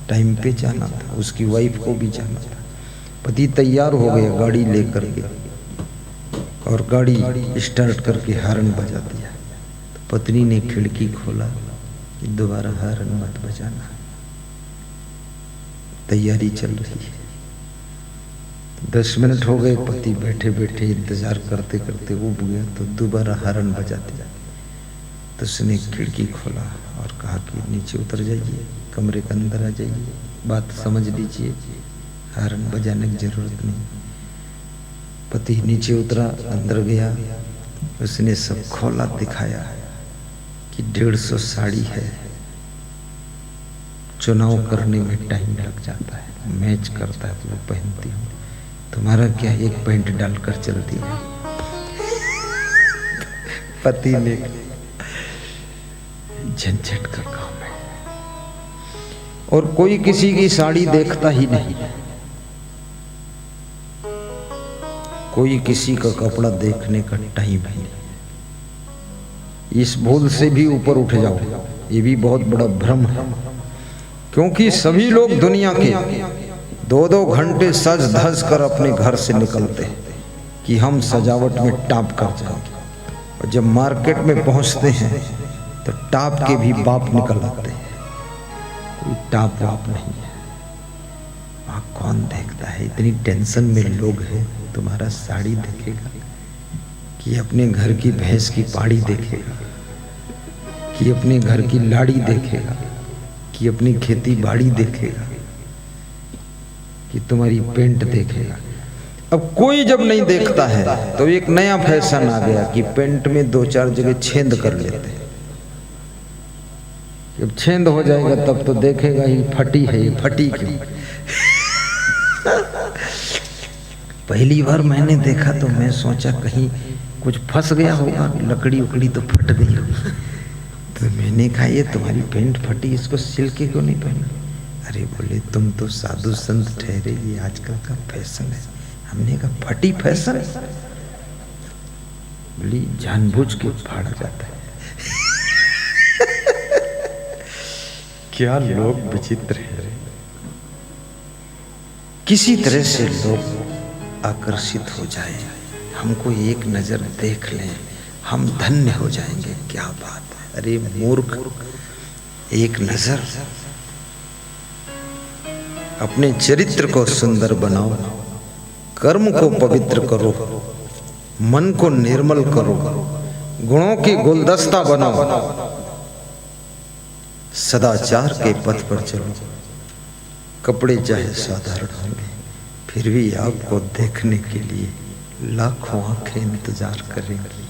टाइम पे जाना था, उसकी वाइफ को भी जाना था। पति तैयार हो गया गाड़ी लेकर के, और गाड़ी स्टार्ट करके हॉर्न बजा दिया। तो पत्नी ने खिड़की खोला कि दोबारा हॉर्न मत बजाना, तैयारी चल रही है। 10 मिनट हो गए, पति बैठे बैठे इंतजार करते करते उब गया, तो दोबारा हॉर्न बजा दिया। तो उसने खिड़की खोला और कहा कि नीचे उतर जाइए, कमरे के अंदर आ जाइए, बात समझ लीजिए, हॉर्न बजाने की जरूरत नहीं। पति नीचे उतरा, अंदर गया, उसने सब खोला, दिखाया कि 150 साड़ी है। चुनाव करने में टाइम लग जाता है, मैच करता है तो वो पहनती हूँ, तुम्हारा क्या एक पैंट डालकर चलती है। पति ने, झंझट का काम है। और कोई किसी की साड़ी देखता ही नहीं, कोई किसी का कपड़ा देखने का टाइम है। इस भूल से भी ऊपर उठ जाओ, ये भी बहुत बड़ा भ्रम है। क्योंकि सभी लोग दुनिया के 2-2 घंटे सज धज कर अपने घर से निकलते हैं कि हम सजावट में टाप कर जाएंगे, और जब मार्केट में पहुंचते हैं तो टाप के भी बाप निकल आते हैं। कोई टाप वाप नहीं है वहाँ। कौन देखता है? इतनी टेंशन में लोग हैं। तुम्हारा साड़ी देखेगा कि अपने घर की भैंस की पाड़ी देखेगा, कि अपने घर की लाड़ी देखेगा, कि अपनी खेती बाड़ी देखेगा, कि तुम्हारी पेंट देखेगा। अब कोई जब नहीं देखता है तो एक नया फैशन आ गया कि पेंट में 2-4 जगह छेद कर लेते हैं। जब छेद हो जाएगा तब तो देखेगा ही फटी है, ये फटी क्यों? पहली बार मैंने देखा तो मैं सोचा कहीं कुछ फंस गया होगा, लकड़ी उकड़ी तो फट गई होगी। तो मैंने कहा ये तुम्हारी पेंट फटी, इसको सिल के क्यों नहीं पहनी? अरे बोले तुम तो साधु संत ठहरे, ये आजकल का फैशन है। हमने कहा फटी फैशन? बोली जानबूझ के फाड़ा जाता है। क्या लोग विचित्र है। किसी तरह से लोग आकर्षित हो जाए, हमको एक नजर देख लें, हम धन्य हो जाएंगे। क्या बात है। अरे मूर्ख, एक नजर। अपने चरित्र को सुंदर बनाओ, कर्म को पवित्र करो, मन को निर्मल करो, गुणों की गुलदस्ता बनाओ, सदाचार के पथ पर चलो। कपड़े चाहे साधारण होंगे, फिर भी आपको देखने के लिए लाखों आंखें इंतजार करेंगी।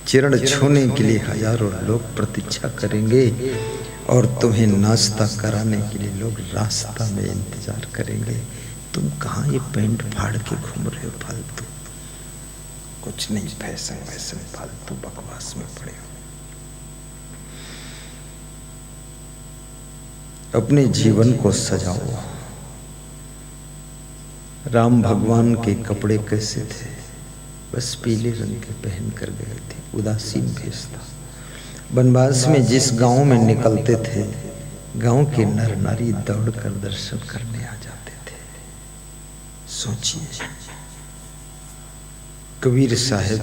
चरण छूने के लिए हजारों लोग प्रतीक्षा करेंगे, और तुम्हें नाश्ता कराने के लिए लोग रास्ता में इंतजार करेंगे। तुम कहाँ ये पेंट फाड़ के घूम रहे हो फालतू? कुछ नहीं, फैशन वैसन फालतू बकवास में पड़े हो। अपने जीवन को सजाओ। राम भगवान के कपड़े कैसे थे? बस पीले रंग के पहन कर गए थे, उदासीन भेष था। वनवास में जिस गांव में निकलते थे, गांव के नर नारी दौड़कर दर्शन करने आ जाते थे। सोचिए, कबीर साहब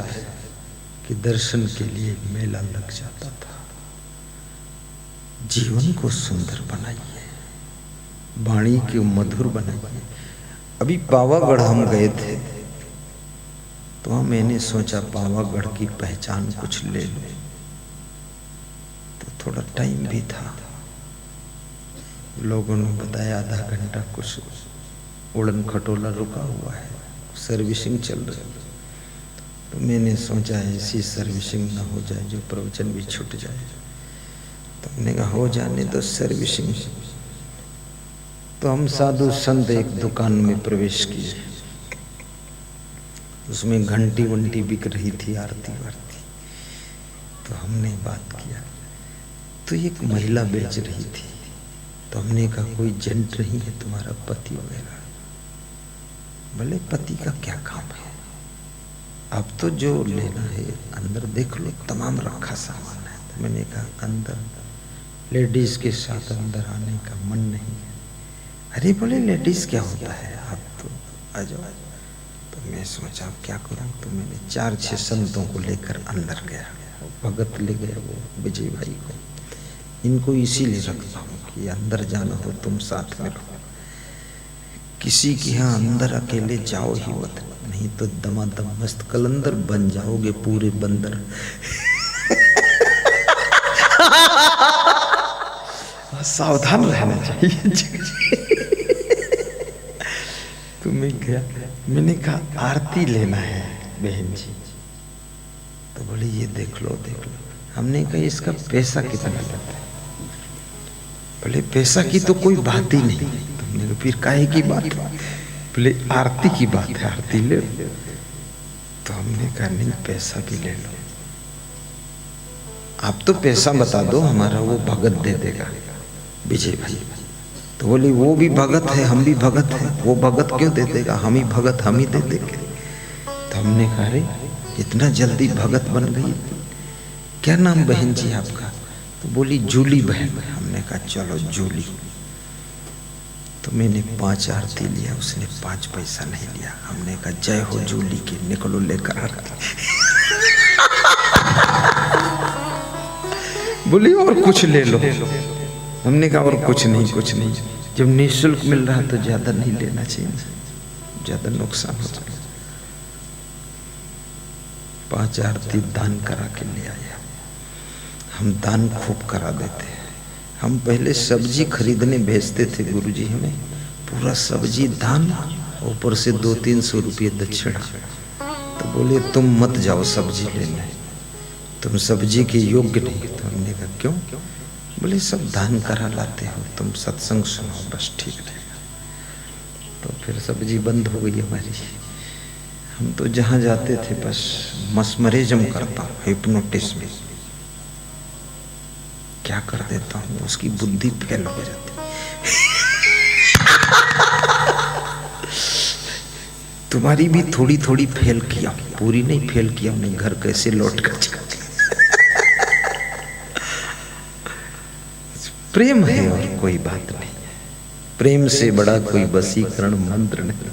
के दर्शन के लिए मेला लग जाता था। जीवन को सुंदर बनाइए, वाणी को मधुर बनाइए। अभी पावागढ़ हम गए थे, तो मैंने सोचा पावागढ़ की पहचान कुछ ले लो। तो थोड़ा टाइम भी था, लोगों ने बताया आधा घंटा कुछ उड़न खटोला रुका हुआ है, सर्विसिंग चल रही है। तो मैंने सोचा ऐसी सर्विसिंग ना हो जाए जो प्रवचन भी छूट जाए। तो हमने कहा हो जाने तो सर्विसिंग। तो हम साधु संत एक दुकान में प्रवेश किए, उसमें घंटी वंटी बिक रही थी, आरती वारती। तो हमने बात किया, तो एक महिला बेच रही थी। तो हमने कहा कोई जेंट नहीं है तुम्हारा पति वगैरह? बोले पति का क्या काम है, अब तो जो लेना है अंदर देख लो, तमाम रखा सामान है। तो मैंने कहा अंदर लेडीज के साथ अंदर आने का मन नहीं है। अरे बोले लेडीज क्या होता है, आप तो आ जाओ। तो मैं सोचा अब क्या करूं। तो मैंने 4-6 संतों को लेकर अंदर गया, भगत ले गया वो विजय भाई को। इनको इसीलिए रखता हूँ कि अंदर जाना हो तुम साथ में रहो, किसी के यहाँ अंदर अकेले जाओ ही मत, नहीं तो दमादम मस्त कलंदर बन जाओगे पूरे बंदर। सावधान रहना चाहिए। तो मैं गया, मैंने कहा आरती लेना है बहन जी। तो बोले ये देख लो देख लो। हमने कहा इसका पैसा कितना लगता है? बोले पैसा की तो कोई बात ही नहीं। तुमने कहा फिर काहे की बात? बोले आरती की बात है, आरती ले लो। तो हमने कहा नहीं पैसा भी ले लो, आप तो पैसा बता दो, हमारा वो भगत दे देगा विजय भाई। तो बोली वो भी भगत है हम भी भगत है, वो भगत क्यों दे देगा, हम ही भगत हम ही दे देंगे। तो हमने कहा अरे इतना जल्दी भगत बन गई, क्या नाम बहन जी आपका? तो बोली जूली बहन। हमने कहा चलो जूली। तो मैंने 5 आरती लिया, उसने 5 पैसा नहीं लिया। हमने कहा जय हो जूली की, निकलो लेकर आरती। बोली और कुछ ले लो। हमने कहा और कुछ नहीं, जब निःशुल्क मिल रहा तो ज्यादा नहीं लेना चाहिए, ज्यादा नुकसान हो जाएगा। 5 आरती दान करा के ले आया। हम दान खूब करा देते हैं। हम पहले सब्जी खरीदने भेजते थे गुरुजी, हमें पूरा सब्जी दान, ऊपर से 200-300 रुपये दक्षिणा। तो बोले तुम मत जाओ सब्जी लेने, तुम सब्जी के योग्य नहीं। तो हमने कहा क्यों? बोले सब दान करा लाते हो, तुम सत्संग सुनो बस ठीक रहेगा। तो फिर सब्जी बंद हो गई हमारी। हम तो जहाँ जाते थे बस मस्मरिज्म करता हूँ, हिप्नोटिज्म क्या कर देता हूँ, उसकी बुद्धि फेल हो जाती। तुम्हारी भी थोड़ी थोड़ी फेल किया, पूरी नहीं फेल किया। हमने घर कैसे लौट कर जाते। प्रेम है और कोई बात नहीं, प्रेम से बड़ा कोई वशीकरण मंत्र नहीं।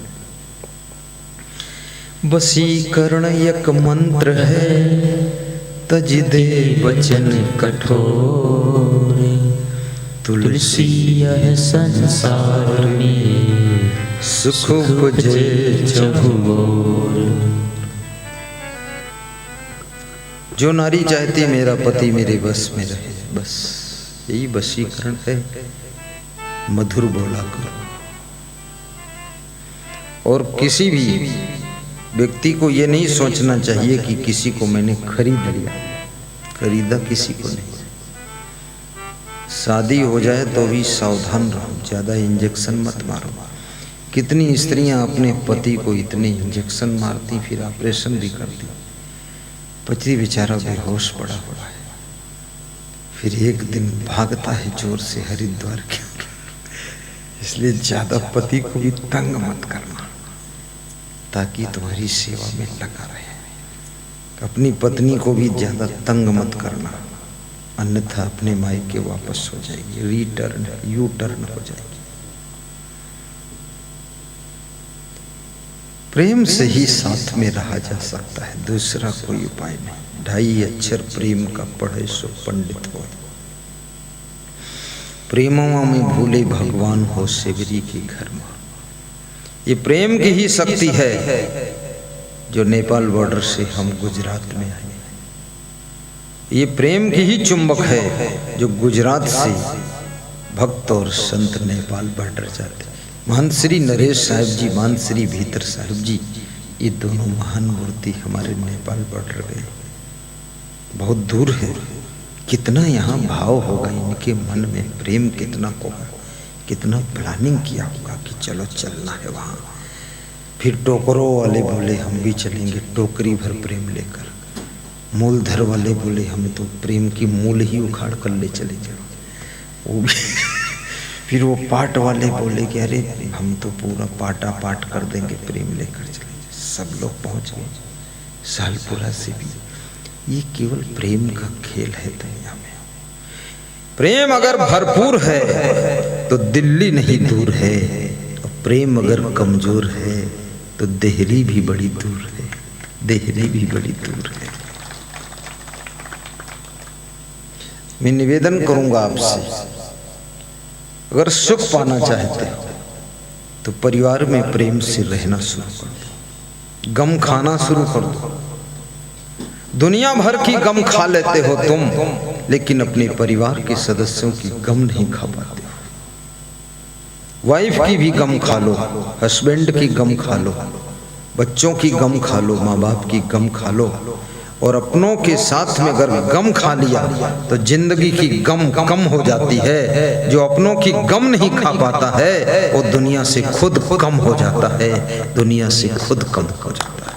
वशीकरण एक मंत्र है, तज दे वचन कठोर, तुलसी यह संसार में सुख उपजे चहुओर। जो नारी चाहती मेरा पति मेरे बस में रहे, बस यही वशीकरण है। मधुर बोला करो। और किसी भी व्यक्ति को ये नहीं सोचना चाहिए कि किसी को मैंने खरीद लिया, खरीदा किसी को नहीं। शादी हो जाए तो भी सावधान रहो, ज्यादा इंजेक्शन मत मारो। कितनी स्त्रियां अपने पति को इतने इंजेक्शन मारती, फिर ऑपरेशन भी करती, पति बेचारा बेहोश पड़ा हुआ है, फिर एक दिन भागता है जोर से हरिद्वार की ओर। इसलिए ज्यादा पति को भी तंग मत करना, ताकि तुम्हारी सेवा में लगा रहे। अपनी पत्नी को भी ज्यादा तंग मत करना, अन्यथा अपने मायके वापस हो जाएगी, रिटर्न यू टर्न हो जाएगी। प्रेम से ही साथ में रहा जा सकता है, दूसरा कोई उपाय नहीं। 2.5 अक्षर प्रेम का पढ़े सो पंडित हो। प्रेमवा में भूले भगवान हो सेवरी के घर में। ये प्रेम की ही शक्ति है जो नेपाल बॉर्डर से हम गुजरात में आए। ये प्रेम की ही चुंबक है जो गुजरात से भक्त और संत नेपाल बॉर्डर जाते। महंत श्री नरेश साहिब जी, महंत श्री भीतर साहिब जी, ये दोनों महान मूर्ति हमारे नेपाल बॉर्डर गए। बहुत दूर है, कितना यहाँ भाव होगा इनके मन में, प्रेम कितना होगा, कितना प्लानिंग किया होगा कि चलो चलना है वहाँ। फिर टोकरों वाले बोले हम भी चलेंगे टोकरी भर प्रेम लेकर। मूलधर वाले बोले हम तो प्रेम की मूल ही उखाड़ कर ले चले जाओ, वो भी। फिर वो पाट वाले बोले कि अरे हम तो पूरा पाटा पाट कर देंगे, प्रेम लेकर चलेंगे। सब लोग पहुँच गए, सालपुरा से भी। ये केवल प्रेम का खेल है दुनिया में। प्रेम अगर भरपूर है तो दिल्ली नहीं दूर है, और प्रेम अगर कमजोर है तो देहरी भी बड़ी दूर है, देहरी भी बड़ी दूर है। मैं निवेदन करूंगा आपसे, अगर सुख पाना चाहते हो तो परिवार में प्रेम से रहना शुरू कर दो, गम खाना शुरू कर दो। दुनिया भर की गम खा लेते हो तुम, लेकिन अपने परिवार के सदस्यों की गम नहीं खा पाते हो। वाइफ की भी गम खा लो, हस्बैंड की गम खा लो, बच्चों की गम खा लो, माँ बाप की गम खा लो। और अपनों के साथ में अगर गम खा लिया तो जिंदगी की गम कम हो जाती है। जो अपनों की गम नहीं खा पाता है वो दुनिया से खुद कम हो जाता है, दुनिया से खुद कम हो जाता है।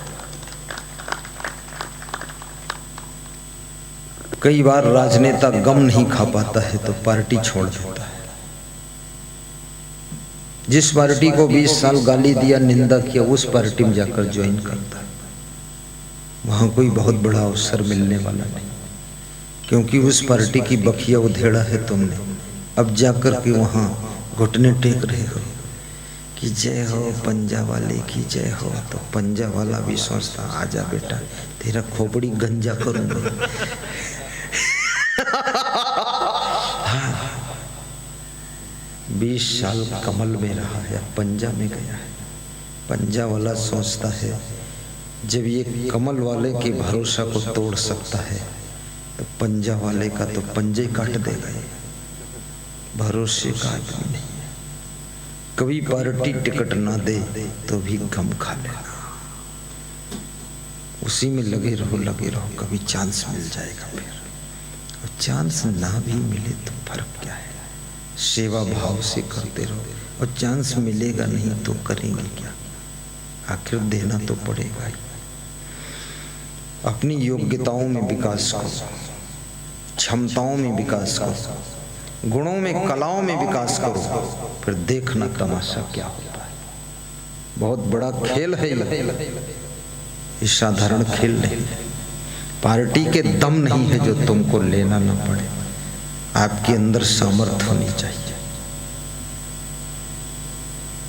कई बार राजनेता गम नहीं खा पाता है तो पार्टी छोड़ देता है। जिस पार्टी को 20 साल गाली दिया, निंदा किया, उस पार्टी में जाकर ज्वाइन करता है। वहाँ कोई बहुत बड़ा अवसर मिलने वाला नहीं, क्योंकि उस पार्टी की बखिया उधेड़ा है तुमने। अब जाकर के वहाँ घुटने टेक रहे हो कि जय हो पंजा वाले की जय हो, तो पंजा वाला भी सोचता आजा बेटा तेरा खोपड़ी गंजा करूंगा। हाँ, 20 साल कमल में रहा है, पंजा में गया है। पंजा वाला सोचता है जब ये कमल वाले के भरोसा को तोड़ सकता है तो पंजा वाले का तो पंजे काट देगा। भरोसे का आदमी नहीं है। कभी पार्टी टिकट ना दे तो भी गम खा लेना, उसी में लगे रहो, कभी चांस मिल जाएगा। फिर और चांस ना भी मिले तो फर्क क्या है, सेवा भाव से करते रहो। और चांस मिलेगा नहीं तो करेंगे क्या, आखिर देना तो पड़ेगा ही। अपनी योग्यताओं में विकास करो, क्षमताओं में विकास करो, गुणों में कलाओं में विकास करो, फिर देखना तमाशा क्या होता है। बहुत बड़ा खेल है ये साधारण खेल नहीं है। पार्टी के दम नहीं है जो तुमको लेना ना पड़े, आपके अंदर सामर्थ्य होनी चाहिए।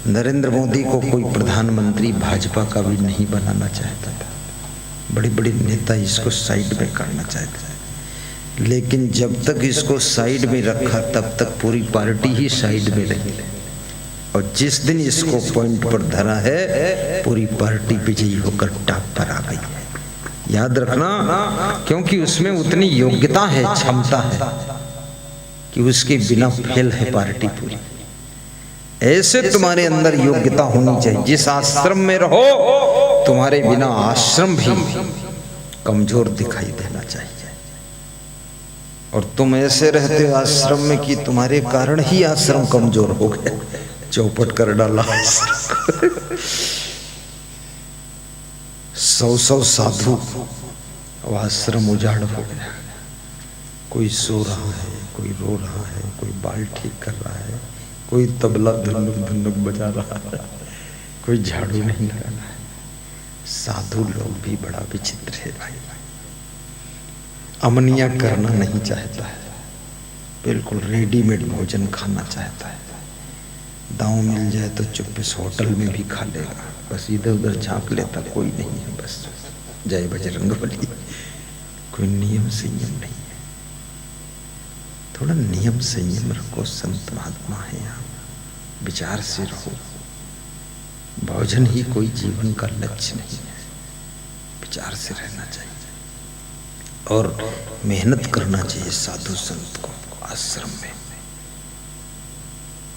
नरेंद्र मोदी को कोई प्रधानमंत्री भाजपा का भी नहीं बनाना चाहता था, बड़े बड़े नेता इसको साइड में करना चाहते थे, लेकिन जब तक इसको साइड में रखा तब तक पूरी पार्टी ही साइड में रही। और जिस दिन इसको पॉइंट पर धरा है पूरी पार्टी विजयी होकर टॉप पर आ गई है। याद रखना, क्योंकि उसमें उतनी योग्यता है, क्षमता है कि उसके बिना फेल है पार्टी पूरी। ऐसे तुम्हारे अंदर योग्यता होनी चाहिए। जिस आश्रम में रहो तुम्हारे बिना आश्रम भी कमजोर दिखाई देना चाहिए। और तुम ऐसे रहते हो आश्रम में कि तुम्हारे कारण ही आश्रम कमजोर हो गए, चौपट कर डाला। 100 साधु और आश्रम उजाड़ हो गया। कोई सो रहा है, कोई रो रहा है, कोई बाल ठीक कर रहा है, कोई तबला धुनुक धुनुक बजा रहा है, कोई झाड़ू नहीं लगा रहा है। साधु लोग भी बड़ा विचित्र है भाई। अमनिया करना नहीं चाहता है, बिल्कुल रेडीमेड भोजन खाना चाहता है। दांव मिल जाए तो चुप्पे से होटल में भी खा लेगा, बस इधर उधर झांक लेता, कोई नहीं है, बस जय बजरंगबली। कोई नियम संयम नहीं है। थोड़ा नियम संयम रखो, संत महात्मा है यहाँ, विचार से रहो। भोजन ही कोई जीवन का लक्ष्य नहीं है, विचार से रहना चाहिए और मेहनत करना चाहिए। साधु संत को आश्रम में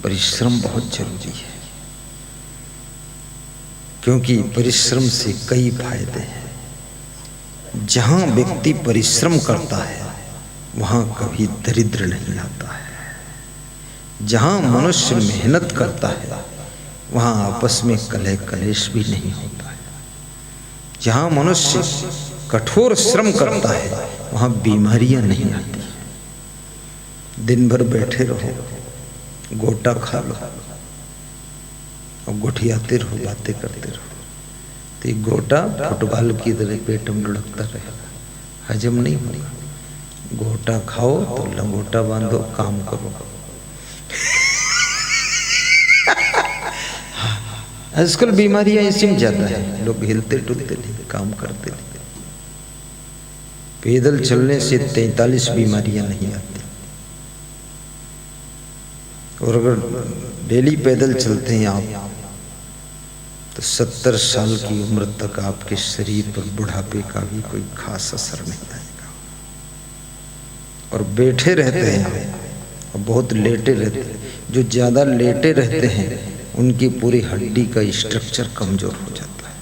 परिश्रम बहुत जरूरी है, क्योंकि परिश्रम से कई फायदे हैं। जहां व्यक्ति परिश्रम करता है वहां कभी दरिद्र नहीं आता है। जहां मनुष्य मेहनत करता है वहां आपस में कलह कलेश भी नहीं होता है। जहां मनुष्य कठोर श्रम करता है वहां बीमारियां नहीं आती। दिन भर बैठे रहो, गोटा खा लो और गोठियाते रहो, बातें करते रहो, तो ये गोटा फुटबॉल की तरह पेट में लुढ़कता रहेगा, हजम नहीं होगा। गोटा खाओ तो लंगोटा बांधो, काम करो। आजकल बीमारियां इसी में ज्यादा है, लोग हिलते डुलते नहीं, काम करते नहीं। पैदल चलने से 43 बीमारियां नहीं आती, और अगर डेली पैदल चलते हैं आप तो 70 साल की उम्र तक आपके शरीर पर बुढ़ापे का भी कोई खास असर नहीं आएगा। और बैठे रहते हैं और बहुत लेटे रहते हैं, जो ज्यादा लेटे रहते हैं उनकी पूरी हड्डी का स्ट्रक्चर कमजोर हो जाता है,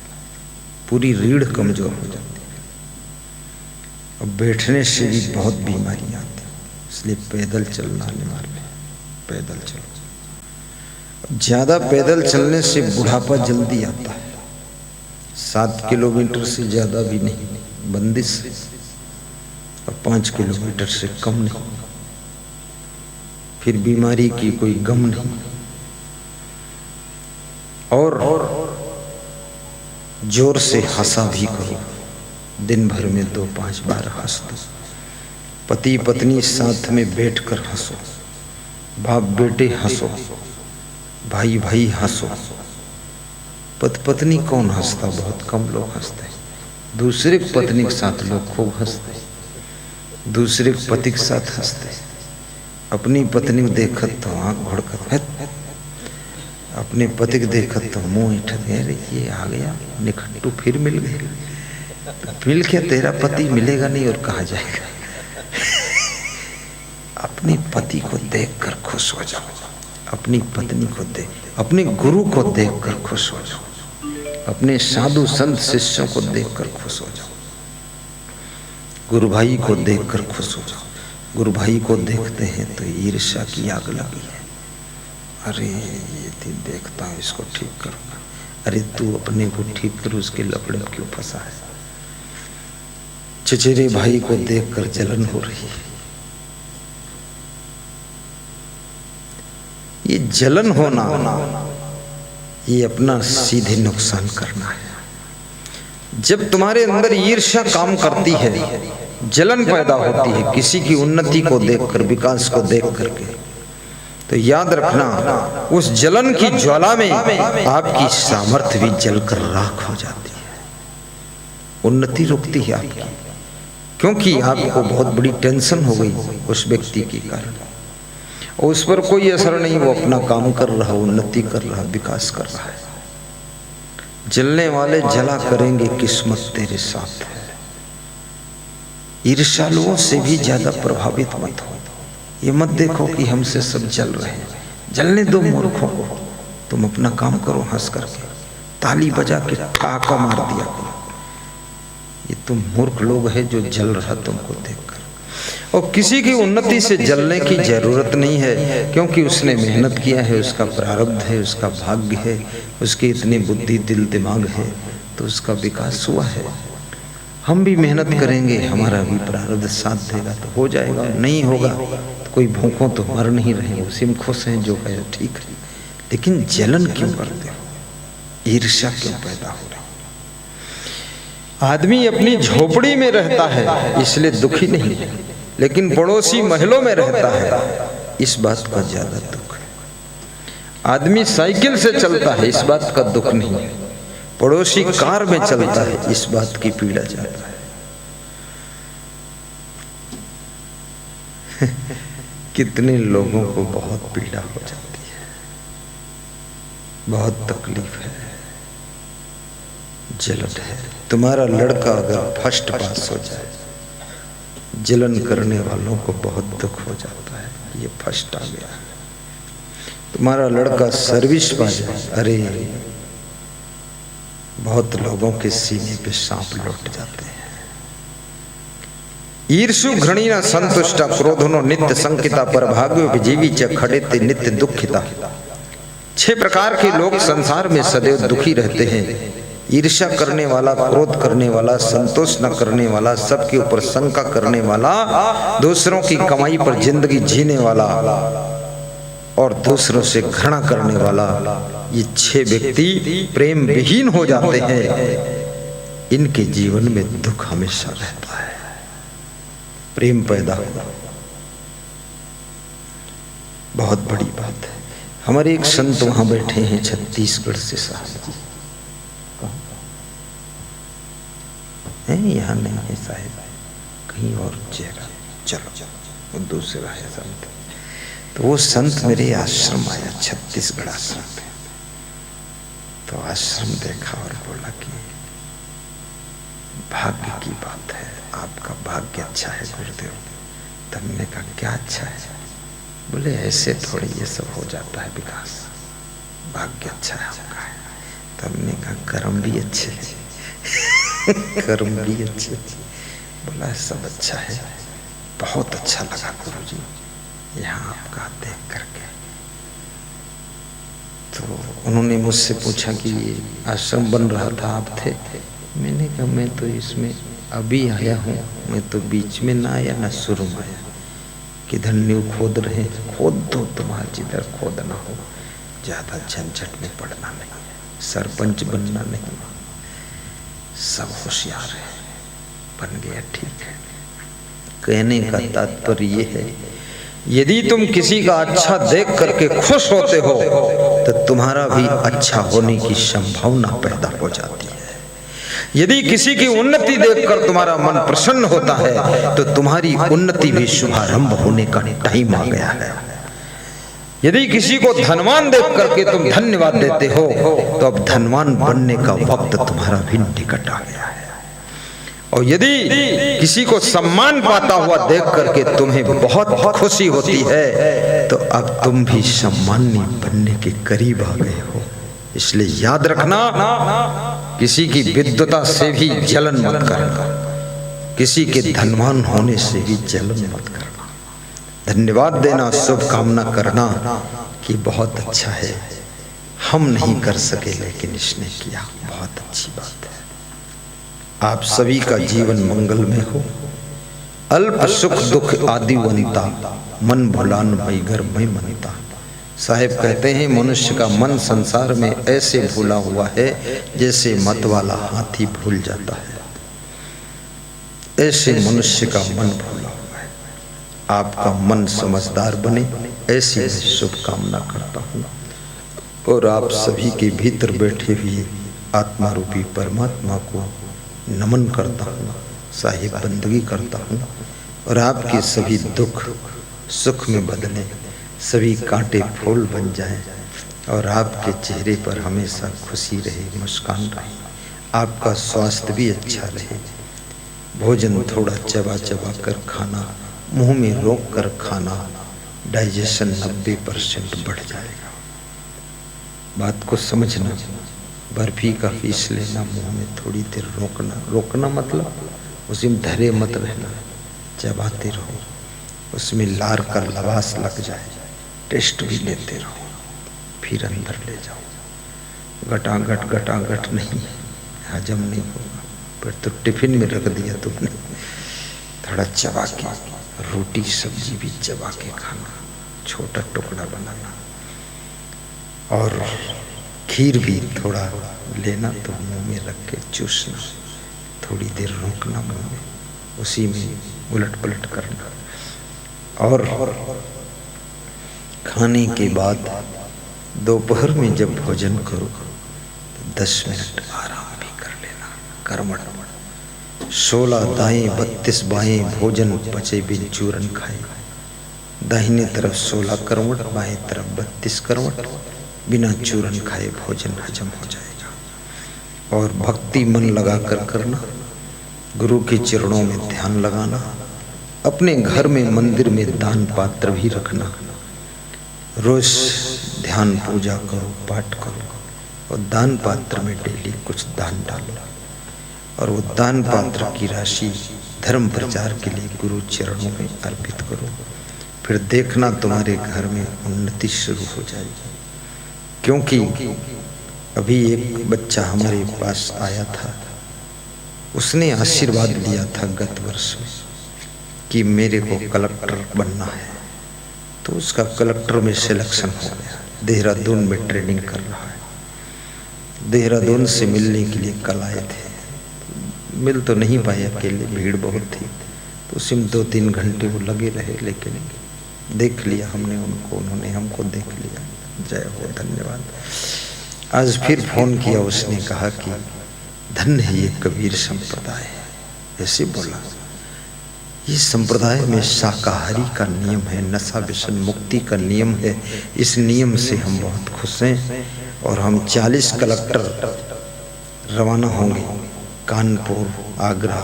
पूरी रीढ़ कमजोर हो जाती है। और बैठने से भी बहुत बीमारियां आती हैं, इसलिए पैदल चलना अनिवार्य है। पैदल चलो, ज्यादा पैदल चलने से बुढ़ापा जल्दी आता है। 7 किलोमीटर से ज्यादा भी नहीं, बंदिश है, और 5 किलोमीटर से कम नहीं, फिर बीमारी की कोई गम नहीं। और जोर से हंसा भी करो, दिन भर में 2-5 बार हंस दो। पति पत्नी साथ में बैठकर हंसो, बाप बेटे हंसो, भाई भाई हंसो। पति पत्नी कौन हंसता? बहुत कम लोग हंसते। दूसरे पत्नी के साथ लोग खूब हंसते, दूसरे पति के साथ हंसते। अपनी पत्नी को देखत तो आंख भड़कत है, अपने पति को देखत तो मुंह इठत गए, ये आ गया निखट्टू, फिर मिल गए। मिल के तेरा पति मिलेगा नहीं और कहा जाएगा। अपने पति को देखकर खुश हो जाओ, अपनी पत्नी को देख, अपने गुरु को देखकर खुश हो जाओ, अपने साधु संत शिष्यों को देखकर खुश हो जाओ, गुरु भाई को देखकर खुश हो जाओ। गुरु भाई को देखते हैं तो ईर्ष्या की आग लगी है। अरे ये देखता है, इसको ठीक करूंगा। अरे तू अपने को ठीक कर, उसके लफड़े क्यों फंसा है? चचेरे भाई को देखकर जलन हो रही है। ये जलन होना, ये अपना सीधे नुकसान करना है। जब तुम्हारे अंदर ईर्ष्या काम करती है, जलन पैदा होती है किसी की उन्नति को देखकर, विकास को देख करके, तो याद रखना उस जलन की ज्वाला में आपकी सामर्थ्य भी जलकर राख हो जाती है। उन्नति रुकती है आपकी, क्योंकि आपको बहुत बड़ी टेंशन हो गई उस व्यक्ति के कारण, और उस पर कोई असर नहीं। वो अपना काम कर रहा, उन्नति कर रहा, विकास कर रहा है। जलने वाले जला करेंगे, किस्मत तेरे साथ है। ईर्ष्यालुओं से भी ज्यादा प्रभावित मत हो। ये मत देखो कि हमसे सब जल रहे हैं, जलने दो मूर्खों को। तुम अपना काम करो, हंस करके ताली बजा के ठाका मार दिया करो। ये तुम मूर्ख लोग हैं जो जल रहा तुमको देखकर। और किसी की उन्नति से जलने की जरूरत नहीं है, क्योंकि उसने मेहनत किया है, उसका प्रारब्ध है, उसका भाग्य है, उसकी इतनी बुद्धि दिल दिमाग है, तो उसका विकास हुआ है। हम भी मेहनत करेंगे, हमारा भी प्रारब्ध साथ देगा तो हो जाएगा। नहीं होगा तो कोई भूखों तो मर नहीं रहे, उसी में खुश हैं जो है ठीक है। लेकिन जलन क्यों करते हो? ईर्ष्या क्यों पैदा हो रही? आदमी अपनी झोपड़ी में रहता है इसलिए दुखी नहीं है, लेकिन पड़ोसी महलों में रहता है, इस बात का ज्यादा दुख है। आदमी साइकिल से चलता है, इस बात का दुख नहीं है। पड़ोसी कार में चलता है, इस बात की पीड़ा ज्यादा है। कितने लोगों को बहुत पीड़ा हो जाती है, बहुत तकलीफ है, जलन है। तुम्हारा लड़का अगर फर्स्ट पास हो जाए, जलन करने वालों को बहुत दुख हो जाता है, ये फर्स्ट आ गया। तुम्हारा लड़का सर्विस पा जाए, अरे बहुत लोगों के सीने पे सांप लौट जाते हैं। ईर्षु घृणीना संतुष्टा क्रोधनो नित्य संकिता पर भाग्यो विजीवी च खड़ेते नित्य दुखिता। 6 प्रकार के लोग संसार में सदैव दुखी रहते हैं। ईर्ष्या करने वाला, क्रोध करने वाला, संतोष न करने वाला, सबके ऊपर शंका करने वाला, दूसरों की कमाई पर जिंदगी जीने वाला और दूसरों से घृणा करने वाला, ये 6 व्यक्ति प्रेम विहीन हो जाते हैं। इनके जीवन में दुख हमेशा रहता है। प्रेम पैदा होगा, बहुत बड़ी बात है। हमारे एक संत वहां बैठे हैं छत्तीसगढ़ से, साहब जी हैं, यहाँ नहीं है साहब, कहीं और चेहरा। चलो वो दूसरा है संत। तो वो संत मेरे आश्रम आया, छत्तीसगढ़ आश्रम में। तो आश्रम देखा और बोला कि भाग्य की बात है, आपका भाग्य अच्छा है गुरुदेव। तब मैंने कहा क्या अच्छा है? बोले ऐसे थोड़ी ये सब हो जाता है विकास, भाग्य अच्छा है आपका। तब मैंने कहा कर्म भी अच्छे हैं। कर्म भी अच्छे। बोला सब अच्छा है, बहुत अच्छा लगा गुरुजी यहाँ आपका देख करके। तो उन्होंने मुझसे पूछा कि ये आश्रम बन रहा था, आप थे? मैंने कहा मैं तो इसमें अभी आया हूँ, मैं तो बीच में ना आया ना शुरू में आया। किधर न्यू खोद रहे, खोद दो, तुम्हारा जिधर खोदना हो, ज्यादा झंझट में पड़ना नहीं, सरपंच बनना नहीं, सब होशियार है। बन गया, ठीक है। कहने का तात्पर्य ये है, यदि तुम किसी का अच्छा देख करके खुश होते हो तो तुम्हारा भी अच्छा होने की संभावना पैदा हो जाती है। यदि किसी की उन्नति देखकर तुम्हारा मन प्रसन्न होता है तो तुम्हारी उन्नति भी शुभारंभ होने का टाइम आ गया है। यदि किसी को धनवान देख करके तुम धन्यवाद देते हो तो अब धनवान बनने का वक्त तुम्हारा भी निकट आ गया है। और यदि किसी को सम्मान पाता हुआ देख करके तुम्हें बहुत खुशी होती है तो अब तुम भी सम्मानीय बनने के करीब आ गए हो। इसलिए याद रखना, किसी की विद्वता से भी जलन मत करना, किसी के धनवान होने से भी जलन मत करना। धन्यवाद देना, शुभकामना करना कि बहुत अच्छा है, हम नहीं कर सके लेकिन इसने किया, बहुत अच्छी बात है। आप सभी का जीवन मंगलमय हो। अल्प सुख दुख आदि वनिता, मन भुलान मई घर मई मनता। साहेब कहते हैं, मनुष्य का मन संसार में ऐसे भूला हुआ है जैसे मत वाला हाथी भूल जाता है। ऐसे मनुष्य का मन भूला हुआ है। आपका मन समझदार बने, ऐसी मैं शुभकामना करता हूँ। और आप सभी के भीतर बैठे हुए आत्मा रूपी परमात्मा को नमन करता हूँ, साहिब बंदगी करता हूँ। और आपके सभी दुख सुख में बदले, सभी कांटे फूल बन जाएं और आपके चेहरे पर हमेशा खुशी रहे, मुस्कान रहे। आपका स्वास्थ्य भी अच्छा रहे। भोजन थोड़ा चबा चबा कर खाना, मुंह में रोक कर खाना, डाइजेशन 90% बढ़ जाएगा। बात को समझना। बर्फी का पीस लेना, मुंह में थोड़ी देर रोकना मतलब उसी में धरे मत रहना, चबाते रहो, उसमें लार का लबास लग जाए, टेस्ट भी लेते रहो, फिर अंदर ले जाओ। गटागट नहीं, हजम नहीं होगा। फिर तो टिफिन में रख दिया तुमने। थोड़ा चबा के, रोटी सब्जी भी चबा के खाना, छोटा टुकड़ा बनाना। और खीर भी थोड़ा लेना तो मुंह में रख के चूसना, थोड़ी देर रोकना मुंह में, उसी में उलट पलट करना। और खाने के बाद दोपहर में जब भोजन करो तो 10 मिनट आराम भी कर लेना। कर्मठ 16 दाएं 32 बाएं, भोजन पचे बिन चूरन खाए। दाहिने तरफ 16 करवट, बाएं तरफ 32 करवट, बिना चूरन खाए भोजन हजम हो जाएगा। और भक्ति मन लगा कर करना, गुरु के चरणों में ध्यान लगाना। अपने घर में मंदिर में दान पात्र भी रखना। रोज ध्यान पूजा करो, पाठ करो और दान पात्र में डेली कुछ दान डालो। और वो दान पात्र की राशि धर्म प्रचार के लिए गुरु चरणों में अर्पित करो। फिर देखना तुम्हारे घर में उन्नति शुरू हो जाएगी। क्योंकि अभी एक बच्चा हमारे पास आया था, उसने आशीर्वाद लिया था गत वर्ष में कि मेरे को कलेक्टर बनना है, तो उसका कलेक्टर में सिलेक्शन हो गया। देहरादून में ट्रेनिंग कर रहा है। देहरादून से मिलने के लिए कल आए थे, मिल तो नहीं पाए, अकेले भीड़ बहुत थी, तो उसी में 2-3 घंटे वो लगे रहे, लेकिन देख लिया हमने उनको, उन्होंने हमको देख लिया। जय हो, धन्यवाद। आज फिर फोन किया, उसने कहा कि धन्य है ये कबीर संप्रदाय। ऐसे बोला, ये संप्रदाय में शाकाहारी का नियम है, नशा व्यसन मुक्ति का नियम है। इस नियम से हम बहुत खुश हैं। और हम 40 कलेक्टर रवाना होंगे, कानपुर, आगरा,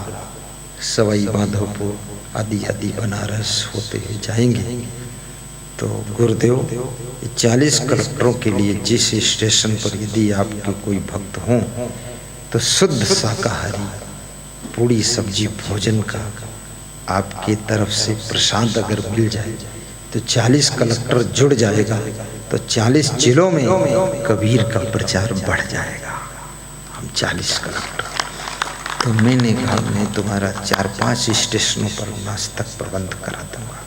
सवाई माधोपुर आदि आदि बनारस होते हुए जाएंगे। तो गुरुदेव 40 कलेक्टरों के लिए जिस स्टेशन पर यदि आपके कोई भक्त हों तो शुद्ध शाकाहारी पूरी सब्जी भोजन का आपके तरफ से प्रसाद अगर मिल जाए तो 40 कलेक्टर जुड़ जाएगा, तो 40 जिलों में कबीर का प्रचार बढ़ जाएगा। हम 40 कलेक्टर। तो मैंने कहा मैं तुम्हारा 4-5 स्टेशनों पर नाश्ता प्रबंध करा दूंगा,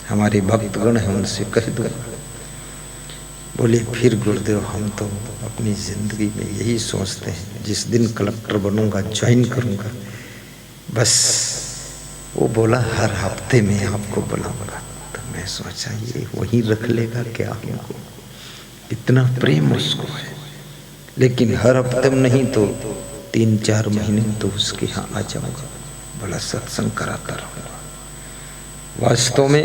हमारे भक्तगण हैं उनसे कह दूंगा। बोले फिर गुरुदेव हम तो अपनी ज़िंदगी में यही सोचते हैं, जिस दिन कलेक्टर बनूंगा ज्वाइन करूंगा, बस वो बोला हर हफ्ते में आपको बुलाऊंगा। तो मैं सोचा ये वही रख लेगा क्या हमको, इतना प्रेम उसको है। लेकिन हर हफ्ते में नहीं तो 3-4 महीने में तो उसके यहाँ आ जाऊंगा, बड़ा सत्संग कराता रहूंगा। वास्तव में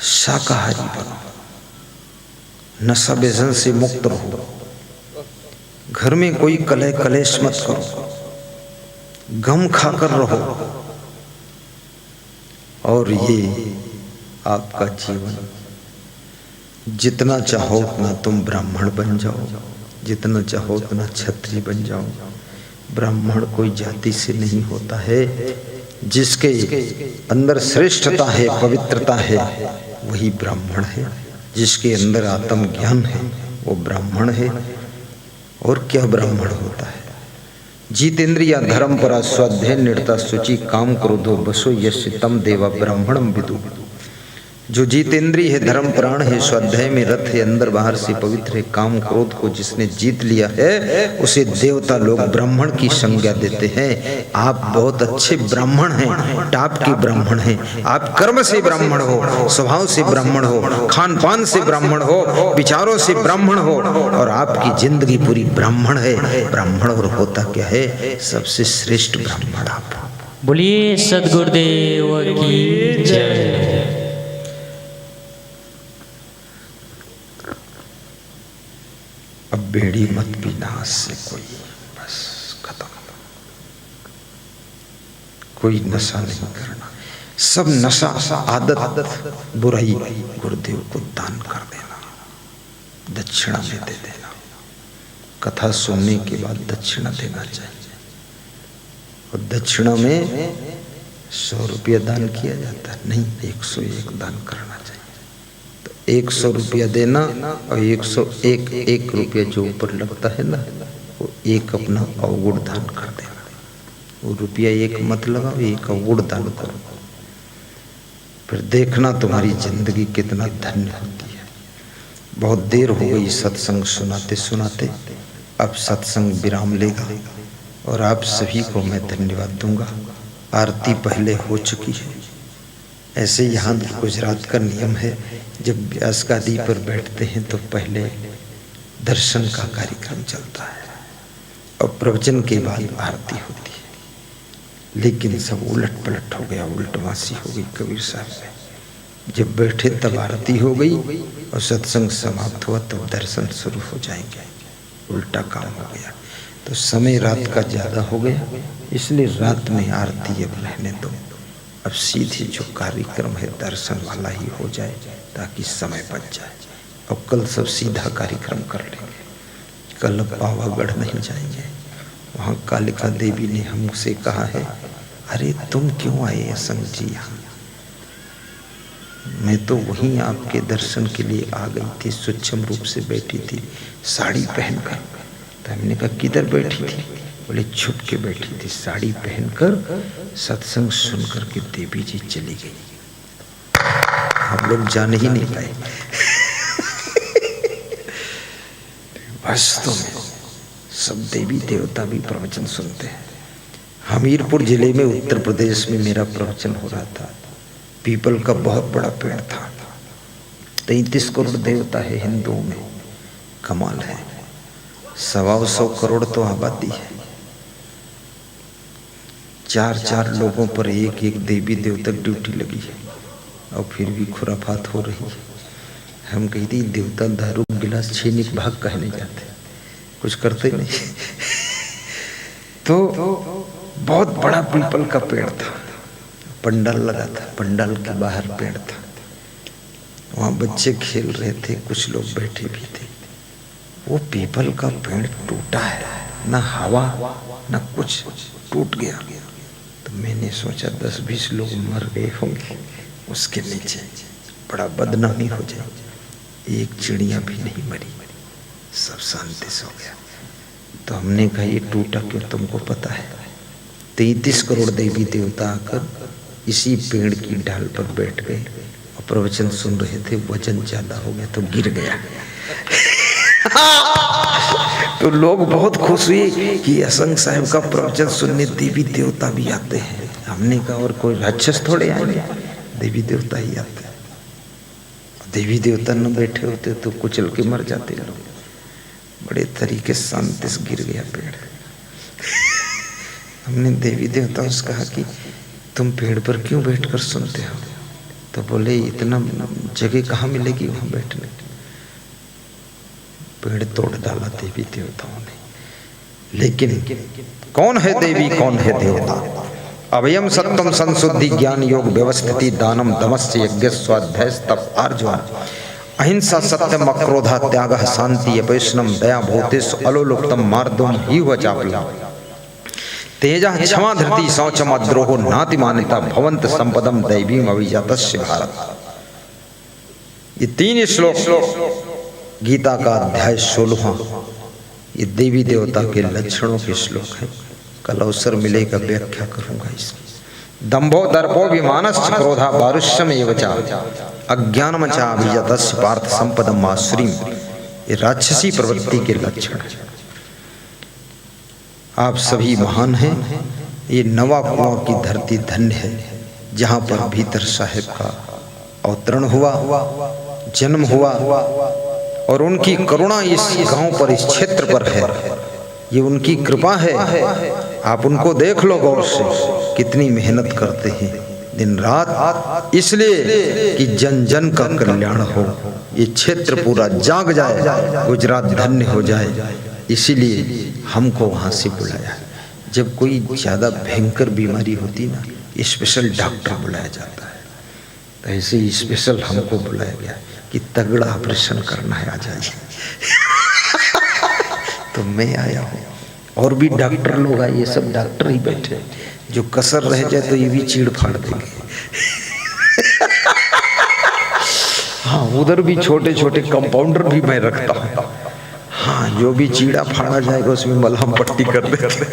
शाकाहारी बनो, नशा व्यसन से मुक्त रहो, घर में कोई कलह कलेश मत करो, गम खाकर रहो, और ये आपका जीवन जितना चाहो उतना तुम ब्राह्मण बन जाओ, जितना चाहो उतना क्षत्रिय बन जाओ। ब्राह्मण कोई जाति से नहीं होता है, जिसके अंदर श्रेष्ठता है, पवित्रता है, वही ब्राह्मण है। जिसके अंदर आत्मज्ञान है वो ब्राह्मण है। और क्या ब्राह्मण होता है? जितेंद्रिया धर्म परा स्वाध्याय निरता शुचि काम क्रोधो बसो यश तम देवा ब्राह्मणम विदु। जो जितेंद्रिय है, धर्म प्राण है, स्वाध्याय में रथ है, अंदर बाहर से पवित्र है, काम क्रोध को जिसने जीत लिया है उसे देवता लोग ब्राह्मण की संज्ञा देते हैं। आप बहुत अच्छे ब्राह्मण हैं, टॉप के ब्राह्मण हैं। आप कर्म से ब्राह्मण हो, स्वभाव से ब्राह्मण हो, खान पान से ब्राह्मण हो, विचारों से ब्राह्मण हो, और आपकी जिंदगी पूरी ब्राह्मण है। ब्राह्मण और होता क्या है? सबसे श्रेष्ठ ब्राह्मण आप। बोलिए सद्गुरुदेव की जय। अब बेड़ी मत पीना आज से कोई, बस खत्म। कोई नशा नहीं करना, सब नशा आदत बुराई गुरुदेव को दान कर देना, दक्षिणा में दे देना। कथा सुनने के बाद दक्षिणा देना चाहिए, और दक्षिणा में 100 रुपया दान किया जाता है, नहीं 101 दान करना चाहिए। 100 रुपया देना, और 101 रुपया जो ऊपर लगता है ना, वो एक अपना अवगुण दान कर देना। वो रुपया एक मत लगाओ, एक अवगुण दान करो, फिर देखना तुम्हारी जिंदगी कितना धन्य होती है। बहुत देर हो गई सत्संग सुनाते सुनाते, अब सत्संग विराम लेगा, और आप सभी को मैं धन्यवाद दूंगा। आरती पहले हो चुकी है। ऐसे यहाँ गुजरात का नियम है, जब व्यास गादी पर बैठते हैं तो पहले दर्शन का कार्यक्रम चलता है और प्रवचन के बाद आरती होती है। लेकिन सब उलट पलट हो गया, उल्टवासी हो गई कबीर साहब में। जब बैठे तब आरती हो गई और सत्संग समाप्त हुआ तब दर्शन शुरू हो जाएंगे, उल्टा काम हो गया। तो समय रात का ज़्यादा हो गया, इसलिए रात में आरती अब रहने दो। अब सीधे जो कार्यक्रम है दर्शन वाला ही हो जाए, ताकि समय बच जाए। अब कल सब सीधा कार्यक्रम कर लेंगे। कल पावागढ़ नहीं जाएंगे, वहाँ कालिका देवी ने हमसे कहा है, अरे तुम क्यों आए असंग जी यहाँ? मैं तो वहीं आपके दर्शन के लिए आ गई थी, सूक्ष्म रूप से बैठी थी साड़ी पहनकर। तो हमने कहा किधर बैठी थी? बोले छुप के बैठी थी, साड़ी पहनकर सत्संग सुन करके देवी जी चली गई। हम लोग जान ही नहीं पाए। वास्तव में सब देवी देवता भी प्रवचन सुनते हैं। हमीरपुर जिले में उत्तर प्रदेश में मेरा प्रवचन हो रहा था। पीपल का बहुत बड़ा पेड़ था। 33 करोड़ देवता है हिंदुओं में, कमाल है। 125 करोड़ तो आबादी है। 4-4 लोगों पर एक देवी देवता ड्यूटी लगी है, और फिर भी खुराफात हो रही है। हम कहते देवता दारू गिलास छीन भाग कहने जाते, कुछ करते नहीं। तो बहुत बड़ा पीपल का पेड़ था, पंडाल लगा था, पंडाल के बाहर पेड़ था। वहाँ बच्चे खेल रहे थे, कुछ लोग बैठे भी थे। वो पीपल का पेड़ टूटा है, ना हवा ना कुछ, टूट गया। तो मैंने सोचा 10-20 लोग मर गए होंगे उसके नीचे, बड़ा बदनामी हो जाए। एक चिड़िया भी नहीं मरी, सब शांति से हो गया। तो हमने कहा ये टूटा क्यों? तुमको पता है 33 करोड़ देवी देवता आकर इसी पेड़ की डाल पर बैठ गए और प्रवचन सुन रहे थे। वजन ज्यादा हो गया तो गिर गया। तो लोग बहुत खुश हुए कि असंग साहब का प्रवचन सुनने देवी देवता भी आते हैं। हमने कहा और कोई राक्षस थोड़े आएंगे, देवी देवता ही आते हैं। देवी देवता न बैठे होते तो कुचल के मर जाते लोग। बड़े तरीके से शांति से गिर गया पेड़। हमने देवी देवता से कहा कि तुम पेड़ पर क्यों बैठकर सुनते हो? तो बोले इतना जगह कहाँ मिलेगी वहां बैठने। पेड़ तोड़ डाला देवी देवताओं ने। लेकिन कौन है देवी कौन है देवता? अभयम सत्यम संशुद्धि ज्ञान योग व्यवस्थिति दानम दमस्य यज्ञ स्वाध्याय तप आर्जवन अहिंसा सत्यम अक्रोधा त्याग शांति अपैष्णम दया भूतेषु अलोलुप्तम मार्दम ही वचापला तेजा क्षमा धृति शौचम अद्रोहो नाति मान्यता भवंत संपदम दैवीम अभिजातस्य भारत। ये 3 श्लोक गीता का अध्याय 16वां, ये देवी देवता के लक्षणों के श्लोक है। कल अवसर मिलेगा व्याख्या करूंगा इसकी। दंभो दर्पो विमानश्च क्रोधा बारुष्यम एव च अज्ञानम च अभिजातस्य पार्थ संपदम आसुरीम, ये राक्षसी प्रवृत्ति के लक्षण है। आप सभी महान हैं। ये नवा कुआं की धरती धन्य है जहां पर भीतर साहेब का अवतरण हुआ, जन्म हुआ और उनकी करुणा इस गांव पर, इस क्षेत्र पर है। ये उनकी कृपा है। आप उनको देख लो गौर से, कितनी मेहनत करते हैं दिन रात, इसलिए कि जन जन का कल्याण हो, ये क्षेत्र पूरा जाग जाए, गुजरात धन्य हो जाए। इसीलिए हमको वहां से बुलाया। जब कोई ज्यादा भयंकर बीमारी होती ना, स्पेशल डॉक्टर बुलाया जाता है, तो ऐसे ही स्पेशल हमको बुलाया गया कि तगड़ा ऑपरेशन करना है, आ जाइए। तो मैं आया हूँ और भी डॉक्टर लोग आए, ये सब डॉक्टर ही बैठे। जो कसर रह जाए तो ये भी चीड़ फाड़ देंगे। हाँ, उधर भी छोटे छोटे कंपाउंडर भी मैं रखता हूँ। हाँ, जो भी चीड़ा फाड़ा जाएगा उसमें मलहम पट्टी कर देते।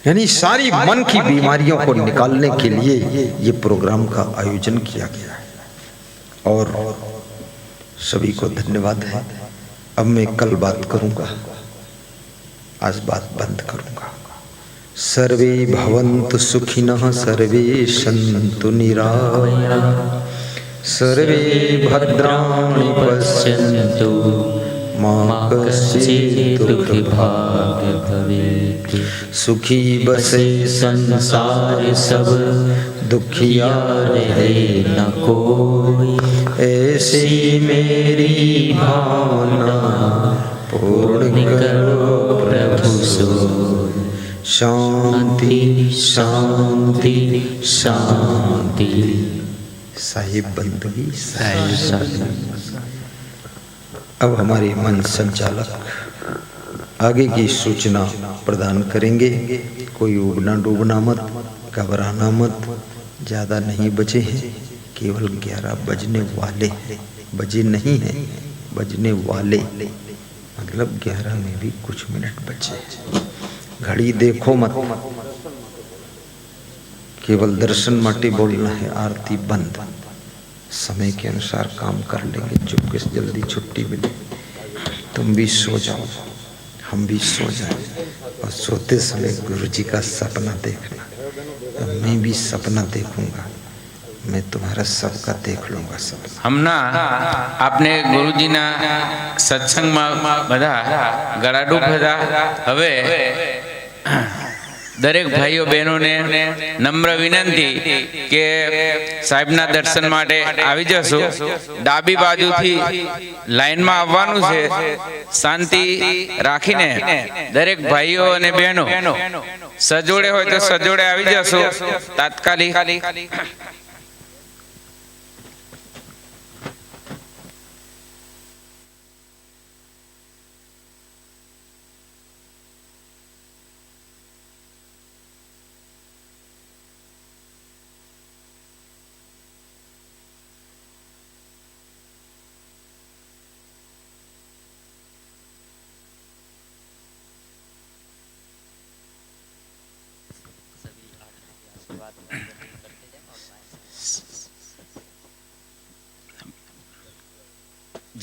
यानी सारी मन की बीमारियों को निकालने के लिए ये प्रोग्राम का आयोजन किया गया है और सभी को धन्यवाद है। अब मैं कल बात करूंगा, आज बात बंद करूंगा। सर्वे भवन्तु सुखिनः, सर्वे सन्तु निरामयाः, सर्वे भद्राणि पश्यन्तु मा कश्चित् दुर्भाग् भवेत्। सुखी बसे संसार सब, दुखिया रहे न कोई, ऐसी मेरी भावना पूर्ण करो प्रभु सोई। शांति शांति शांति। साहिब बंदगी साहिब। अब हमारे मन संचालक आगे की सूचना प्रदान करेंगे। कोई उबना डूबना मत, घबराना मत, ज़्यादा नहीं बचे हैं, केवल 11 बजने वाले हैं, बजे नहीं हैं, बजने वाले, मतलब 11 में भी कुछ मिनट बचे। घड़ी देखो मत, केवल दर्शन माटे बोलना है। आरती बंद, समय के अनुसार काम कर लेंगे। चुपके से जल्दी छुट्टी मिले, तुम भी सो जाओ, हम भी सो जाए। और सोते समय गुरु जी का सपना देखना, तो मैं भी सपना देखूंगा, मैं तुम्हारा सबका देख लूंगा सपना। હમણાં આપને ગુરુજીના સત્સંગમાં બધા ગળાડૂબ હતા। હવે દરેક ભાઈઓ બહેનોને નમ્ર વિનંતી કે સાહેબના દર્શન માટે આવી જશો। ડાબી બાજુથી લાઈનમાં આવવાનું છે। શાંતિ રાખીને દરેક ભાઈઓ અને બહેનો સજોડે હોય તો સજોડે આવી જશો તાત્કાલિક।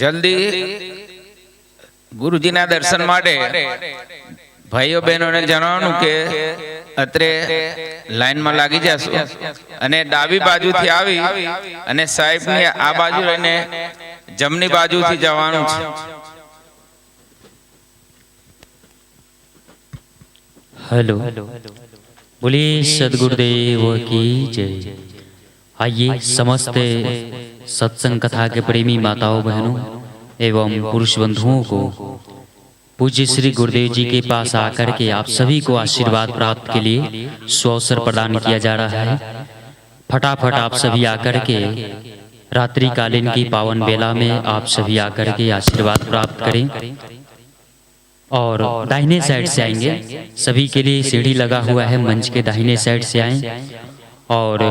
जल्दी ગુરુજીના દર્શન માટે ભાઈઓ બહેનોને જણાવવાનું કે અત્રે લાઈનમાં લાગી જશું અને ડાબી બાજુથી આવી અને સાહેબની આ બાજુ રહીને જમણી બાજુથી જવાનું છે. हेलो, बोलिए सदगुरुदेव की जय. आइए समस्त सत्संग कथा के प्रेमी माताओं बहनों एवं पुरुष बंधुओं को पूज्य श्री गुरुदेव जी के पास आकर के आप सभी को आशीर्वाद प्राप्त के लिए सुअवसर प्रदान किया जा रहा है. फटाफट आप सभी आकर के रात्रि कालीन की पावन बेला में आप सभी आकर के आशीर्वाद प्राप्त करें. और दाहिने साइड से आएंगे, सभी के लिए सीढ़ी लगा हुआ है, मंच के दाहिने साइड से आएं और